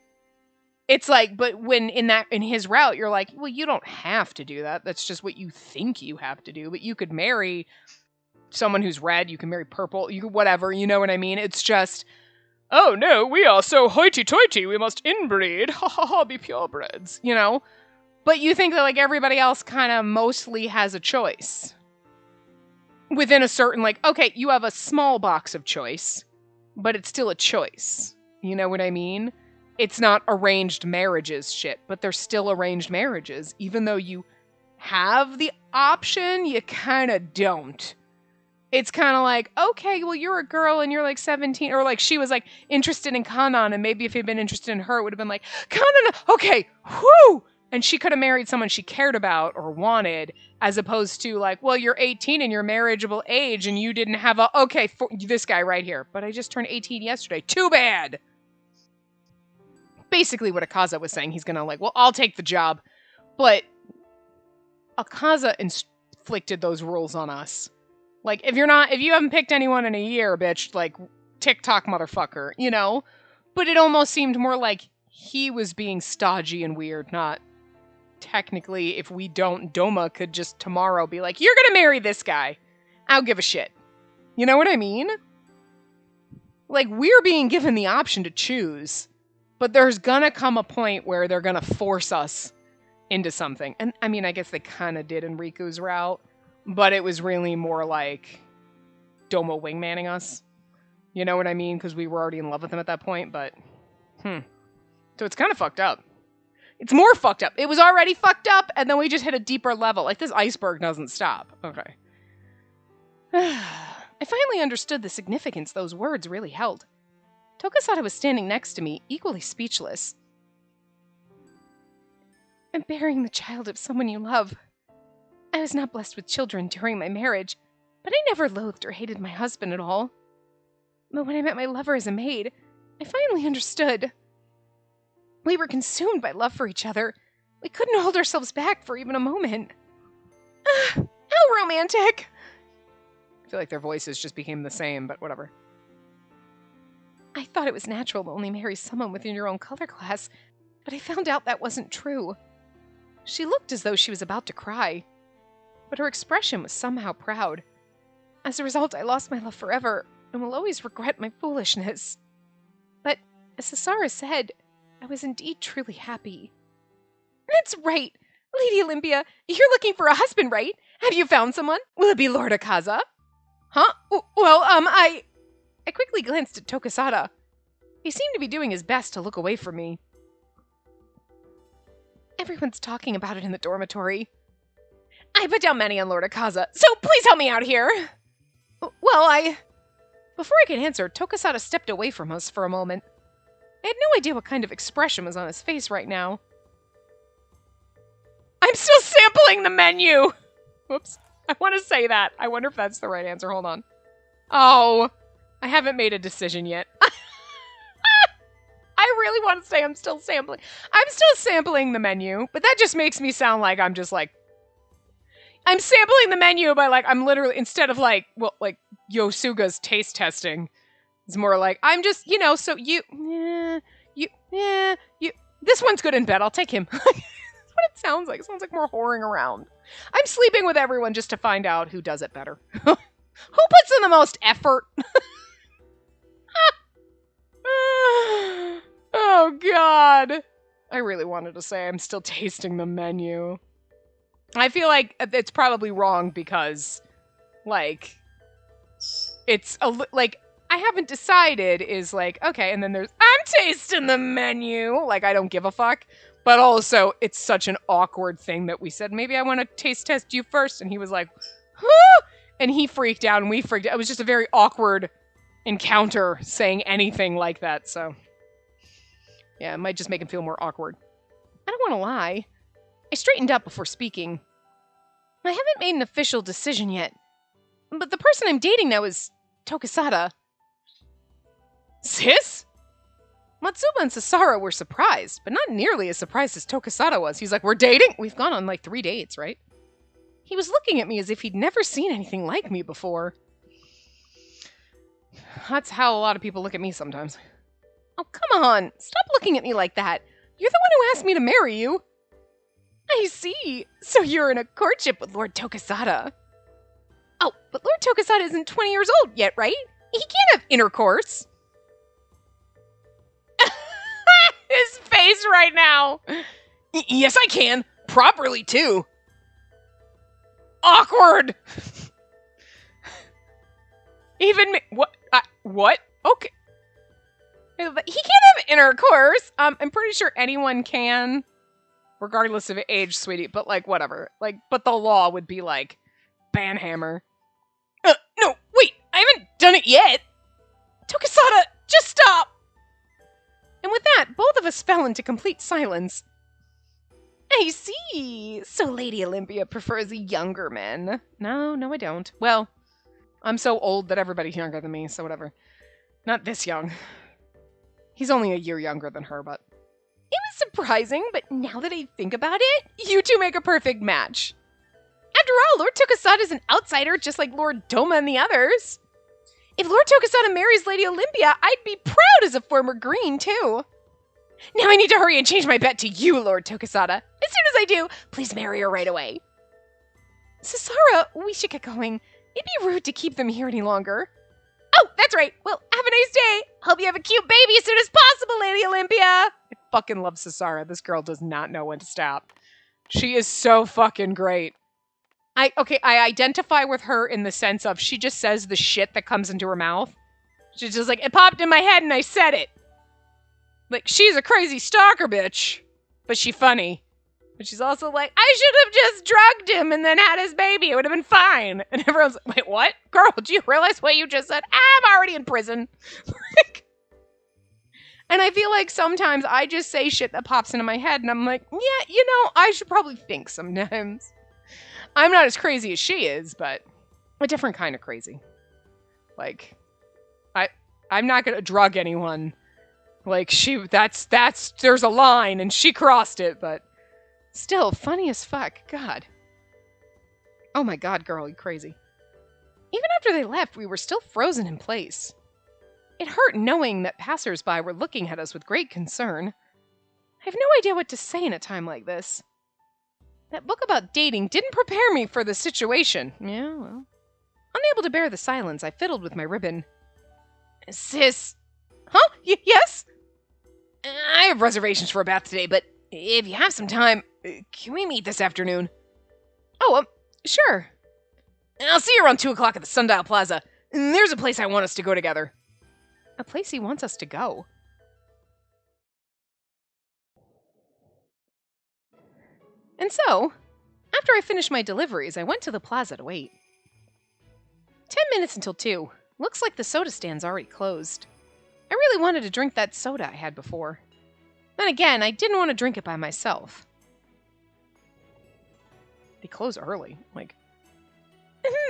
It's like, but when in his route, you're like, well, you don't have to do that. That's just what you think you have to do. But you could marry someone who's red. You can marry purple. You could whatever. You know what I mean? It's just, oh no, we are so hoity-toity. We must inbreed. Ha ha ha, be purebreds. You know? But you think that like everybody else kind of mostly has a choice. Within a certain, like, okay, you have a small box of choice, but it's still a choice. You know what I mean? It's not arranged marriages shit, but they're still arranged marriages. Even though you have the option, you kind of don't. It's kind of like, okay, well, you're a girl and you're like 17, or like she was like interested in Kanan, and maybe if he'd been interested in her, it would have been like, Kanan, okay, whoo! And she could have married someone she cared about or wanted, as opposed to like, well, you're 18 and you're marriageable age, and you didn't have a, okay, for this guy right here, but I just turned 18 yesterday. Too bad! Basically what Akaza was saying. He's gonna like, well, I'll take the job. But Akaza inflicted those rules on us. Like, if you haven't picked anyone in a year, bitch, like, TikTok motherfucker, you know? But it almost seemed more like he was being stodgy and weird, not technically, if we don't, Doma could just tomorrow be like, you're gonna marry this guy. I'll give a shit. You know what I mean? Like, we're being given the option to choose. But there's gonna come a point where they're gonna force us into something. And, I mean, I guess they kind of did in Riku's route. But it was really more like Doma wingmanning us. You know what I mean? Because we were already in love with him at that point, but... So it's kind of fucked up. It's more fucked up. It was already fucked up, and then we just hit a deeper level. Like, this iceberg doesn't stop. Okay. I finally understood the significance those words really held. Tokusada was standing next to me, equally speechless. I'm bearing the child of someone you love. I was not blessed with children during my marriage, but I never loathed or hated my husband at all. But when I met my lover as a maid, I finally understood. We were consumed by love for each other. We couldn't hold ourselves back for even a moment. How romantic! I feel like their voices just became the same, but whatever. I thought it was natural to only marry someone within your own color class, but I found out that wasn't true. She looked as though she was about to cry, but her expression was somehow proud. As a result, I lost my love forever, and will always regret my foolishness. But, as Sasara said, I was indeed truly happy. That's right! Lady Olympia, you're looking for a husband, right? Have you found someone? Will it be Lord Akaza? Huh? Well, I quickly glanced at Tokusada. He seemed to be doing his best to look away from me. Everyone's talking about it in the dormitory. I put down many on Lord Akaza, so please help me out here. Well, Before I could answer, Tokusada stepped away from us for a moment. I had no idea what kind of expression was on his face right now. I'm still sampling the menu! Whoops. I want to say that. I wonder if that's the right answer. Hold on. Oh, I haven't made a decision yet. I really want to say I'm still sampling. I'm still sampling the menu, but that just makes me sound like I'm just like... I'm sampling the menu by like, I'm literally, instead of like, well, like Yosuga's taste testing, it's more like, I'm just, so this one's good in bed, I'll take him. That's what it sounds like. It sounds like more whoring around. I'm sleeping with everyone just to find out who does it better. Who puts in the most effort? Oh, God. I really wanted to say I'm still tasting the menu. I feel like it's probably wrong because, like, it's, like, I haven't decided is, like, okay, and then there's, I'm tasting the menu. Like, I don't give a fuck. But also, it's such an awkward thing that we said, maybe I want to taste test you first. And he was like, huh? And he freaked out and we freaked out. It was just a very awkward encounter saying anything like that, so. Yeah, it might just make him feel more awkward. I don't want to lie. I straightened up before speaking. I haven't made an official decision yet, but the person I'm dating now is Tokusada. Sis? Matsuba and Sasara were surprised, but not nearly as surprised as Tokusada was. He's like, we're dating? We've gone on like 3 dates, right? He was looking at me as if he'd never seen anything like me before. That's how a lot of people look at me sometimes. Oh, come on. Stop looking at me like that. You're the one who asked me to marry you. I see. So you're in a courtship with Lord Tokusada. Oh, but Lord Tokusada isn't 20 years old yet, right? He can't have intercourse. His face right now. Yes, I can. Properly, too. Awkward. Even me. What? What? Okay. He can't have intercourse. I'm pretty sure anyone can, regardless of age, sweetie. But like, whatever. Like, but the law would be like, banhammer. No, wait. I haven't done it yet. Tokusada, just stop. And with that, both of us fell into complete silence. I see. So Lady Olympia prefers younger men. No, I don't. Well, I'm so old that everybody's younger than me, so whatever. Not this young. He's only a year younger than her, but... It was surprising, but now that I think about it, you two make a perfect match. After all, Lord Tokusada is an outsider just like Lord Doma and the others. If Lord Tokusada marries Lady Olympia, I'd be proud as a former Green, too. Now I need to hurry and change my bet to you, Lord Tokusada. As soon as I do, please marry her right away. Sasara, we should get going. It'd be rude to keep them here any longer. Oh, that's right. Well, have a nice day. Hope you have a cute baby as soon as possible, Lady Olympia. I fucking love Sasara. This girl does not know when to stop. She is so fucking great. I identify with her in the sense of she just says the shit that comes into her mouth. She's just like, it popped in my head and I said it. Like, she's a crazy stalker bitch, but she's funny. But she's also like, I should have just drugged him and then had his baby. It would have been fine. And everyone's like, wait, what? Girl, do you realize what you just said? I'm already in prison. And I feel like sometimes I just say shit that pops into my head and I'm like, yeah, I should probably think sometimes. I'm not as crazy as she is, but a different kind of crazy. Like, I'm not gonna drug anyone. Like, there's a line and she crossed it, but still, funny as fuck. God. Oh my god, girl, you crazy. Even after they left, we were still frozen in place. It hurt knowing that passersby were looking at us with great concern. I have no idea what to say in a time like this. That book about dating didn't prepare me for the situation. Yeah, well. Unable to bear the silence, I fiddled with my ribbon. Sis. Huh? Yes? I have reservations for a bath today, but if you have some time, can we meet this afternoon? Oh, Sure. I'll see you around 2 o'clock at the Sundial Plaza. There's a place I want us to go together. A place he wants us to go? And so, after I finished my deliveries, I went to the plaza to wait. 10 minutes until 2. Looks like the soda stand's already closed. I really wanted to drink that soda I had before. Then again, I didn't want to drink it by myself. They close early, like...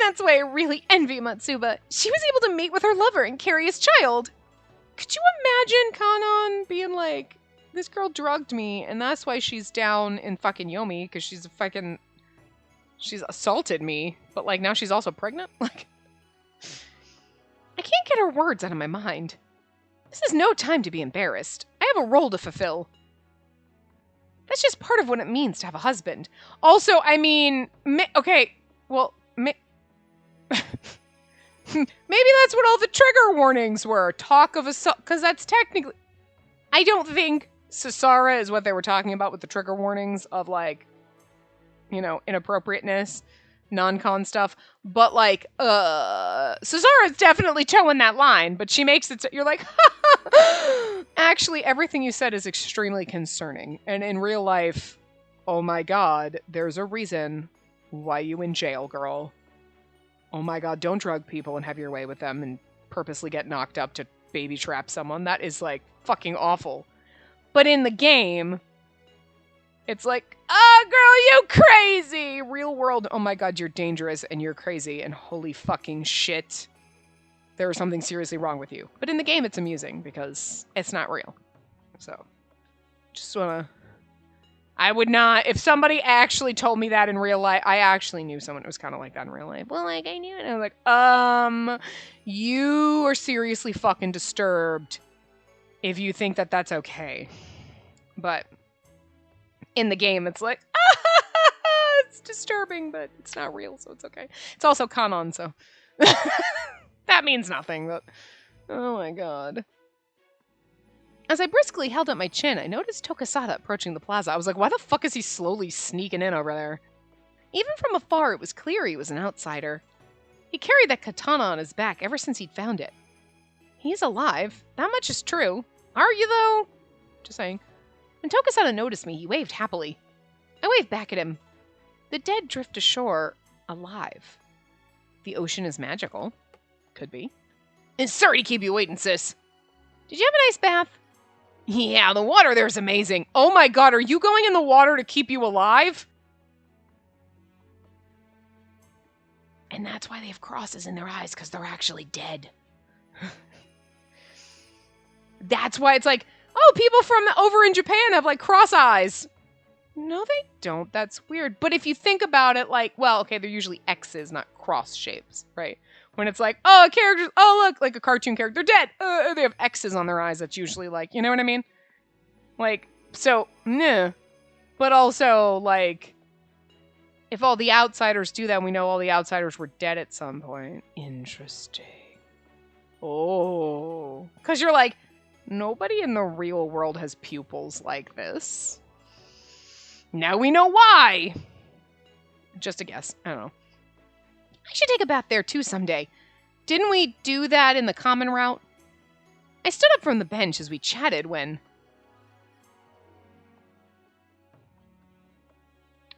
That's why I really envy Matsuba. She was able to mate with her lover and carry his child. Could you imagine Kanon being like, this girl drugged me, and that's why she's down in fucking Yomi, because she's assaulted me, but like now she's also pregnant? Like, I can't get her words out of my mind. This is no time to be embarrassed. I have a role to fulfill. That's just part of what it means to have a husband. Also, I mean, okay, well, maybe that's what all the trigger warnings were. Talk of assault, because that's technically... I don't think Sasara is what they were talking about with the trigger warnings of, like, you know, inappropriateness, non-con stuff. But, like, Sasara's definitely towing that line, but she makes it so you're like, actually, everything you said is extremely concerning. And in real life, oh my god, there's a reason why you in jail, girl. Oh my god, don't drug people and have your way with them and purposely get knocked up to baby trap someone. That is, like, fucking awful. But in the game, it's like, oh, girl, you crazy! Real world, oh my god, you're dangerous and you're crazy and holy fucking shit. There is something seriously wrong with you. But in the game, it's amusing because it's not real. So, just wanna... I would not, if somebody actually told me that in real life, I actually knew someone who was kind of like that in real life. Well, like, I knew it. And I was like, you are seriously fucking disturbed if you think that that's okay. But in the game, it's like, it's disturbing, but it's not real, so it's okay. It's also Kanon, so that means nothing, but oh my god. As I briskly held up my chin, I noticed Tokusada approaching the plaza. I was like, why the fuck is he slowly sneaking in over there? Even from afar, it was clear he was an outsider. He carried that katana on his back ever since he'd found it. He's alive. That much is true. Are you, though? Just saying. When Tokusada noticed me, he waved happily. I waved back at him. The dead drift ashore, alive. The ocean is magical. Could be. And sorry to keep you waiting, sis. Did you have a nice bath? Yeah, the water there's amazing. Oh my god, are you going in the water to keep you alive? And that's why they have crosses in their eyes, because they're actually dead. That's why it's like, oh, people from over in Japan have, like, cross eyes. No, they don't. That's weird. But if you think about it, like, well, okay, they're usually X's, not cross shapes, right? When it's like, oh, characters, oh, look, like a cartoon character, dead. They have X's on their eyes. That's usually like, you know what I mean? Like, so, nah. But also, like, if all the outsiders do that, we know all the outsiders were dead at some point. Interesting. Oh. Because you're like, nobody in the real world has pupils like this. Now we know why. Just a guess. I don't know. I should take a bath there too someday. Didn't we do that in the common route? I stood up from the bench as we chatted when...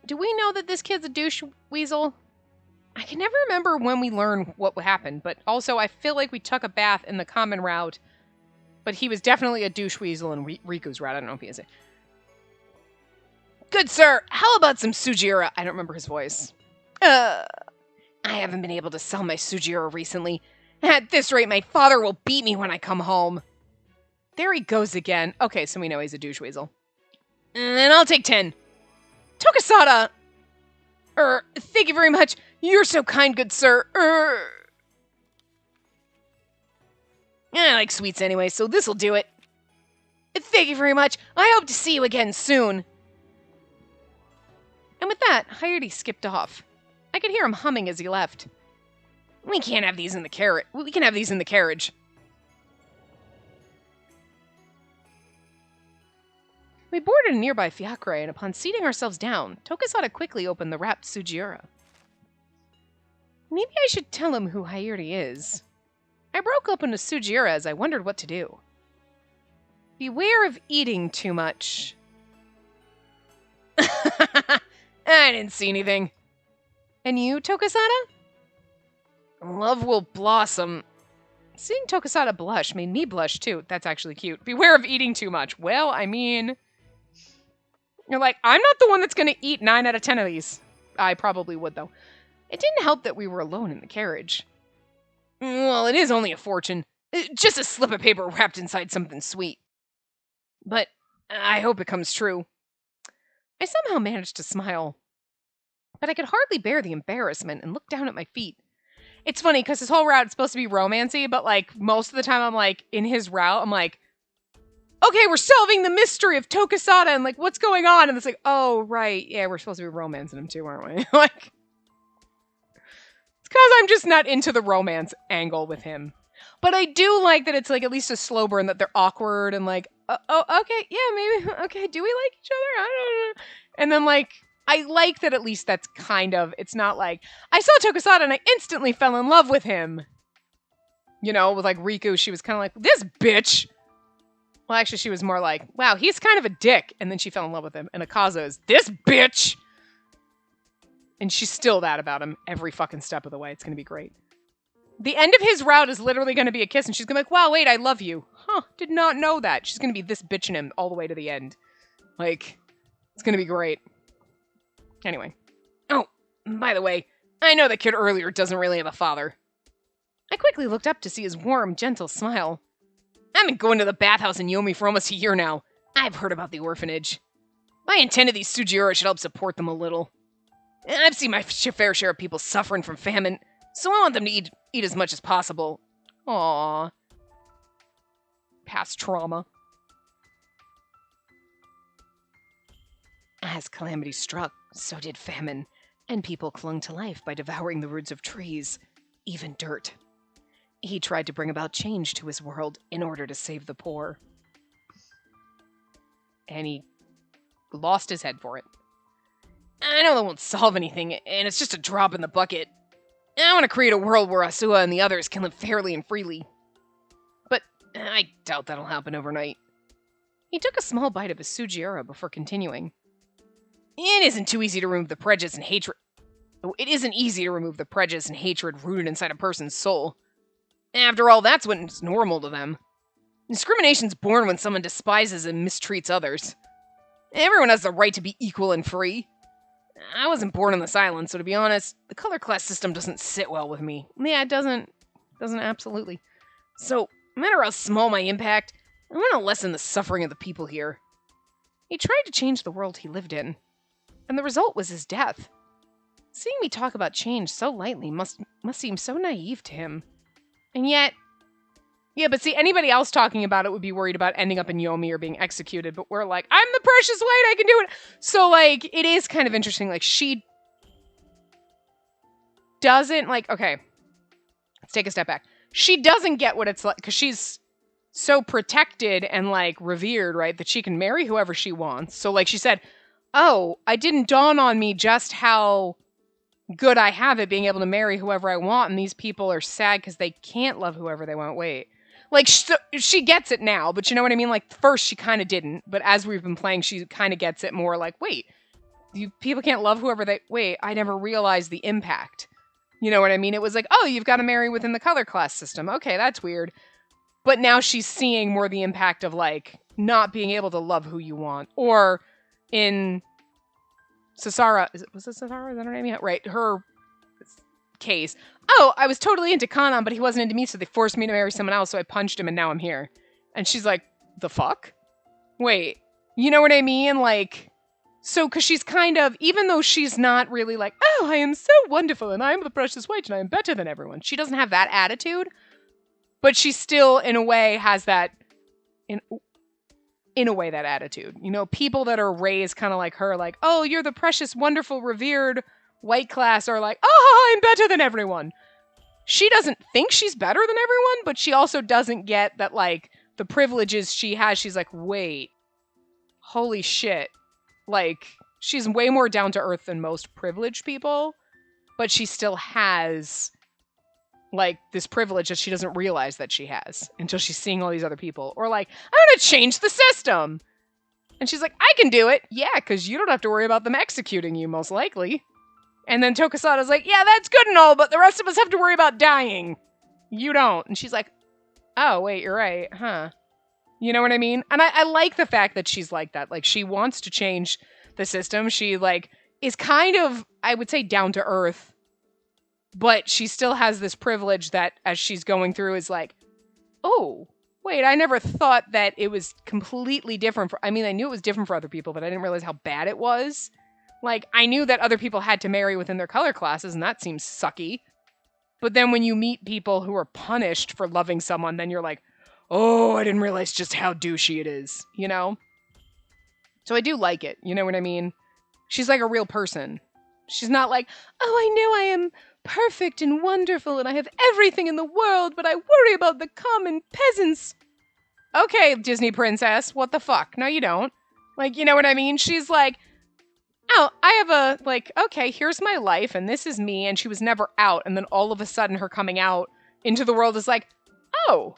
Do we know that this kid's a douche weasel? I can never remember when we learned what happened, but also I feel like we took a bath in the common route, but he was definitely a douche weasel in Riku's route. I don't know if he is it. Good sir, how about some Sujiura? I don't remember his voice. I haven't been able to sell my Sujiura recently. At this rate, my father will beat me when I come home. There he goes again. Okay, so we know he's a douche weasel. And I'll take 10. Tokusada! Thank you very much. You're so kind, good sir. I like sweets anyway, so this'll do it. Thank you very much. I hope to see you again soon. And with that, Hayate skipped off. I could hear him humming as he left. We can't have these in the carrot. We can have these in the carriage. We boarded a nearby fiacre, and upon seating ourselves down, Tokusada quickly opened the wrapped Sujiura. Maybe I should tell him who Hayuri is. I broke open a Sugiura as I wondered what to do. Beware of eating too much. I didn't see anything. And you, Tokusada? Love will blossom. Seeing Tokusada blush made me blush too. That's actually cute. Beware of eating too much. Well, I mean, you're like, I'm not the one that's going to eat 9 out of 10 of these. I probably would, though. It didn't help that we were alone in the carriage. Well, it is only a fortune. Just a slip of paper wrapped inside something sweet. But I hope it comes true. I somehow managed to smile. But I could hardly bear the embarrassment and look down at my feet. It's funny, because his whole route is supposed to be romancy, but, like, most of the time I'm, like, in his route, I'm like, okay, we're solving the mystery of Tokusada, and, like, what's going on? And it's like, oh, right, yeah, we're supposed to be romancing him too, aren't we? Like, it's because I'm just not into the romance angle with him. But I do like that it's, like, at least a slow burn, that they're awkward, and, like, oh, okay, yeah, maybe, okay, do we like each other? I don't know. And then, like, I like that at least that's kind of, it's not like, I saw Tokusada and I instantly fell in love with him. You know, with like Riku, she was kind of like, this bitch. Well, actually, she was more like, wow, he's kind of a dick. And then she fell in love with him. And Akaza is, this bitch. And she's still that about him every fucking step of the way. It's going to be great. The end of his route is literally going to be a kiss. And she's going to be like, wow, wait, I love you. Huh, did not know that. She's going to be this bitching him all the way to the end. Like, it's going to be great. Anyway. Oh, by the way, I know that kid earlier doesn't really have a father. I quickly looked up to see his warm, gentle smile. I've been going to the bathhouse in Yomi for almost a year now. I've heard about the orphanage. I intended these Sugiura should help support them a little. I've seen my fair share of people suffering from famine, so I want them to eat as much as possible. Aww. Past trauma. As calamity struck, so did famine, and people clung to life by devouring the roots of trees, even dirt. He tried to bring about change to his world in order to save the poor. And he lost his head for it. I know that won't solve anything, and it's just a drop in the bucket. I want to create a world where Asua and the others can live fairly and freely. But I doubt that'll happen overnight. He took a small bite of his Sugiura before continuing. It isn't too easy to remove the prejudice and hatred. It isn't easy to remove the prejudice and hatred rooted inside a person's soul. After all, that's what's normal to them. Discrimination's born when someone despises and mistreats others. Everyone has the right to be equal and free. I wasn't born in this island, so to be honest, the color class system doesn't sit well with me. Yeah, it doesn't absolutely. So, no matter how small my impact, I want to lessen the suffering of the people here. He tried to change the world he lived in, and the result was his death. Seeing me talk about change so lightly must seem so naive to him. And yet, yeah, but see, anybody else talking about it would be worried about ending up in Yomi or being executed, but we're like, I'm the precious white, I can do it! So, like, it is kind of interesting, like, she doesn't, like, okay, let's take a step back. She doesn't get what it's like, because she's so protected and, like, revered, right, that she can marry whoever she wants. So, like, she said, oh, it didn't dawn on me just how good I have it being able to marry whoever I want, and these people are sad because they can't love whoever they want. Wait. Like, she gets it now, but you know what I mean? Like, first she kind of didn't, but as we've been playing, she kind of gets it more like, wait, people can't love whoever they... Wait, I never realized the impact. You know what I mean? It was like, oh, you've got to marry within the color class system. Okay, that's weird. But now she's seeing more the impact of, like, not being able to love who you want. Or in Sasara... Was it Sasara? Is that her name? Yeah, right. Her case. Oh, I was totally into Kanan, but he wasn't into me, so they forced me to marry someone else, so I punched him, and now I'm here. And she's like, the fuck? Wait, you know what I mean? Like, so, because she's kind of, even though she's not really like, oh, I am so wonderful, and I am the precious white, and I am better than everyone. She doesn't have that attitude, but she still, in a way, has that, in a way, that attitude. You know, people that are raised kind of like her, like, oh, you're the precious, wonderful, revered white class, are like, oh, I'm better than everyone. She doesn't think she's better than everyone, but she also doesn't get that, like, the privileges she has. She's like, wait, holy shit. Like, she's way more down to earth than most privileged people, but she still has like this privilege that she doesn't realize that she has until she's seeing all these other people. Or like, I'm gonna change the system. And she's like, I can do it. Yeah, because you don't have to worry about them executing you, most likely. And then Tokusada's like, yeah, that's good and all, but the rest of us have to worry about dying. You don't. And she's like, oh, wait, you're right, huh? You know what I mean? And I like the fact that she's like that. Like, she wants to change the system. She, like, is kind of, I would say, down to earth. But she still has this privilege that, as she's going through, is like, oh, wait, I never thought that it was completely different. I mean, I knew it was different for other people, but I didn't realize how bad it was. Like, I knew that other people had to marry within their color classes, and that seems sucky. But then when you meet people who are punished for loving someone, then you're like, oh, I didn't realize just how douchey it is, you know? So I do like it, you know what I mean? She's like a real person. She's not like, oh, I know I am perfect and wonderful and I have everything in the world, but I worry about the common peasants. Okay, Disney princess, what the fuck? No, you don't. Like, you know what I mean? She's like, oh, I have a, like, okay, here's my life and this is me, and she was never out, and then all of a sudden her coming out into the world is like, oh,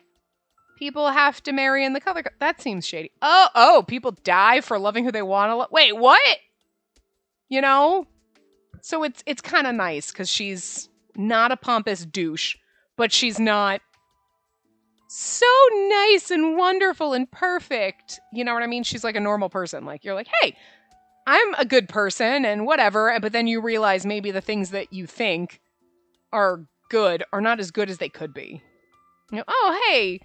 people have to marry in the color. That seems shady. Oh, people die for loving who they want to love. Wait, what? You know? So it's kind of nice because she's not a pompous douche, but she's not so nice and wonderful and perfect. You know what I mean? She's like a normal person. Like, you're like, hey, I'm a good person and whatever. But then you realize maybe the things that you think are good are not as good as they could be. You know, oh, hey,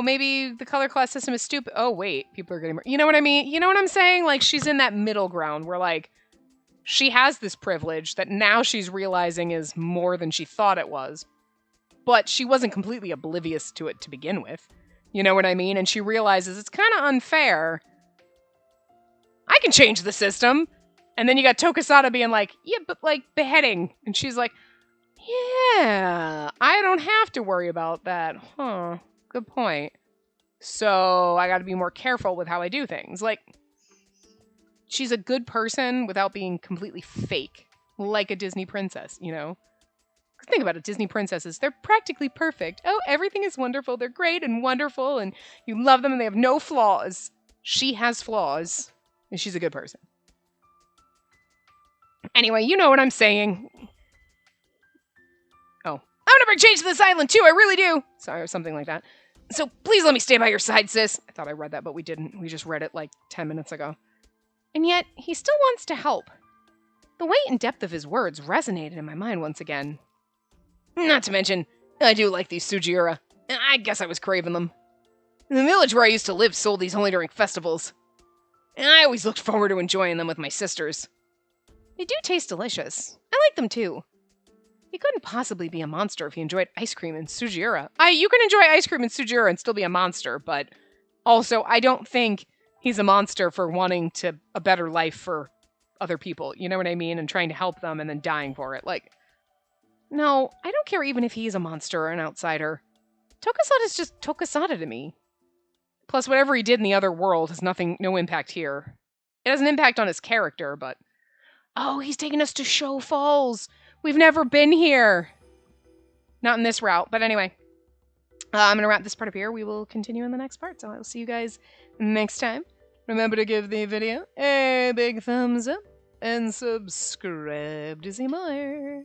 maybe the color class system is stupid. Oh, wait, people are getting more. You know what I mean? You know what I'm saying? Like, she's in that middle ground where, like, she has this privilege that now she's realizing is more than she thought it was. But she wasn't completely oblivious to it to begin with. You know what I mean? And she realizes it's kind of unfair. I can change the system. And then you got Tokusada being like, yeah, but like beheading. And she's like, yeah, I don't have to worry about that. Huh, good point. So I got to be more careful with how I do things. Like, she's a good person without being completely fake, like a Disney princess, you know? Think about it, Disney princesses, they're practically perfect. Oh, everything is wonderful. They're great and wonderful, and you love them, and they have no flaws. She has flaws, and she's a good person. Anyway, you know what I'm saying. Oh, I'm gonna bring change to this island, too. I really do. Sorry, or something like that. So please let me stay by your side, sis. I thought I read that, but we didn't. We just read it like 10 minutes ago. And yet, he still wants to help. The weight and depth of his words resonated in my mind once again. Not to mention, I do like these Sugiura. I guess I was craving them. The village where I used to live sold these only during festivals. And I always looked forward to enjoying them with my sisters. They do taste delicious. I like them too. He couldn't possibly be a monster if he enjoyed ice cream and Sugiura. You can enjoy ice cream and Sugiura and still be a monster, but also I don't think he's a monster for wanting a better life for other people, you know what I mean? And trying to help them and then dying for it. Like, no, I don't care even if he's a monster or an outsider. Tokusada's just Tokusada to me. Plus, whatever he did in the other world has no impact here. It has an impact on his character, but... Oh, he's taking us to Show Falls! We've never been here! Not in this route, but anyway. I'm going to wrap this part up here. We will continue in the next part, so I will see you guys next time. Remember to give the video a big thumbs up and subscribe to see more.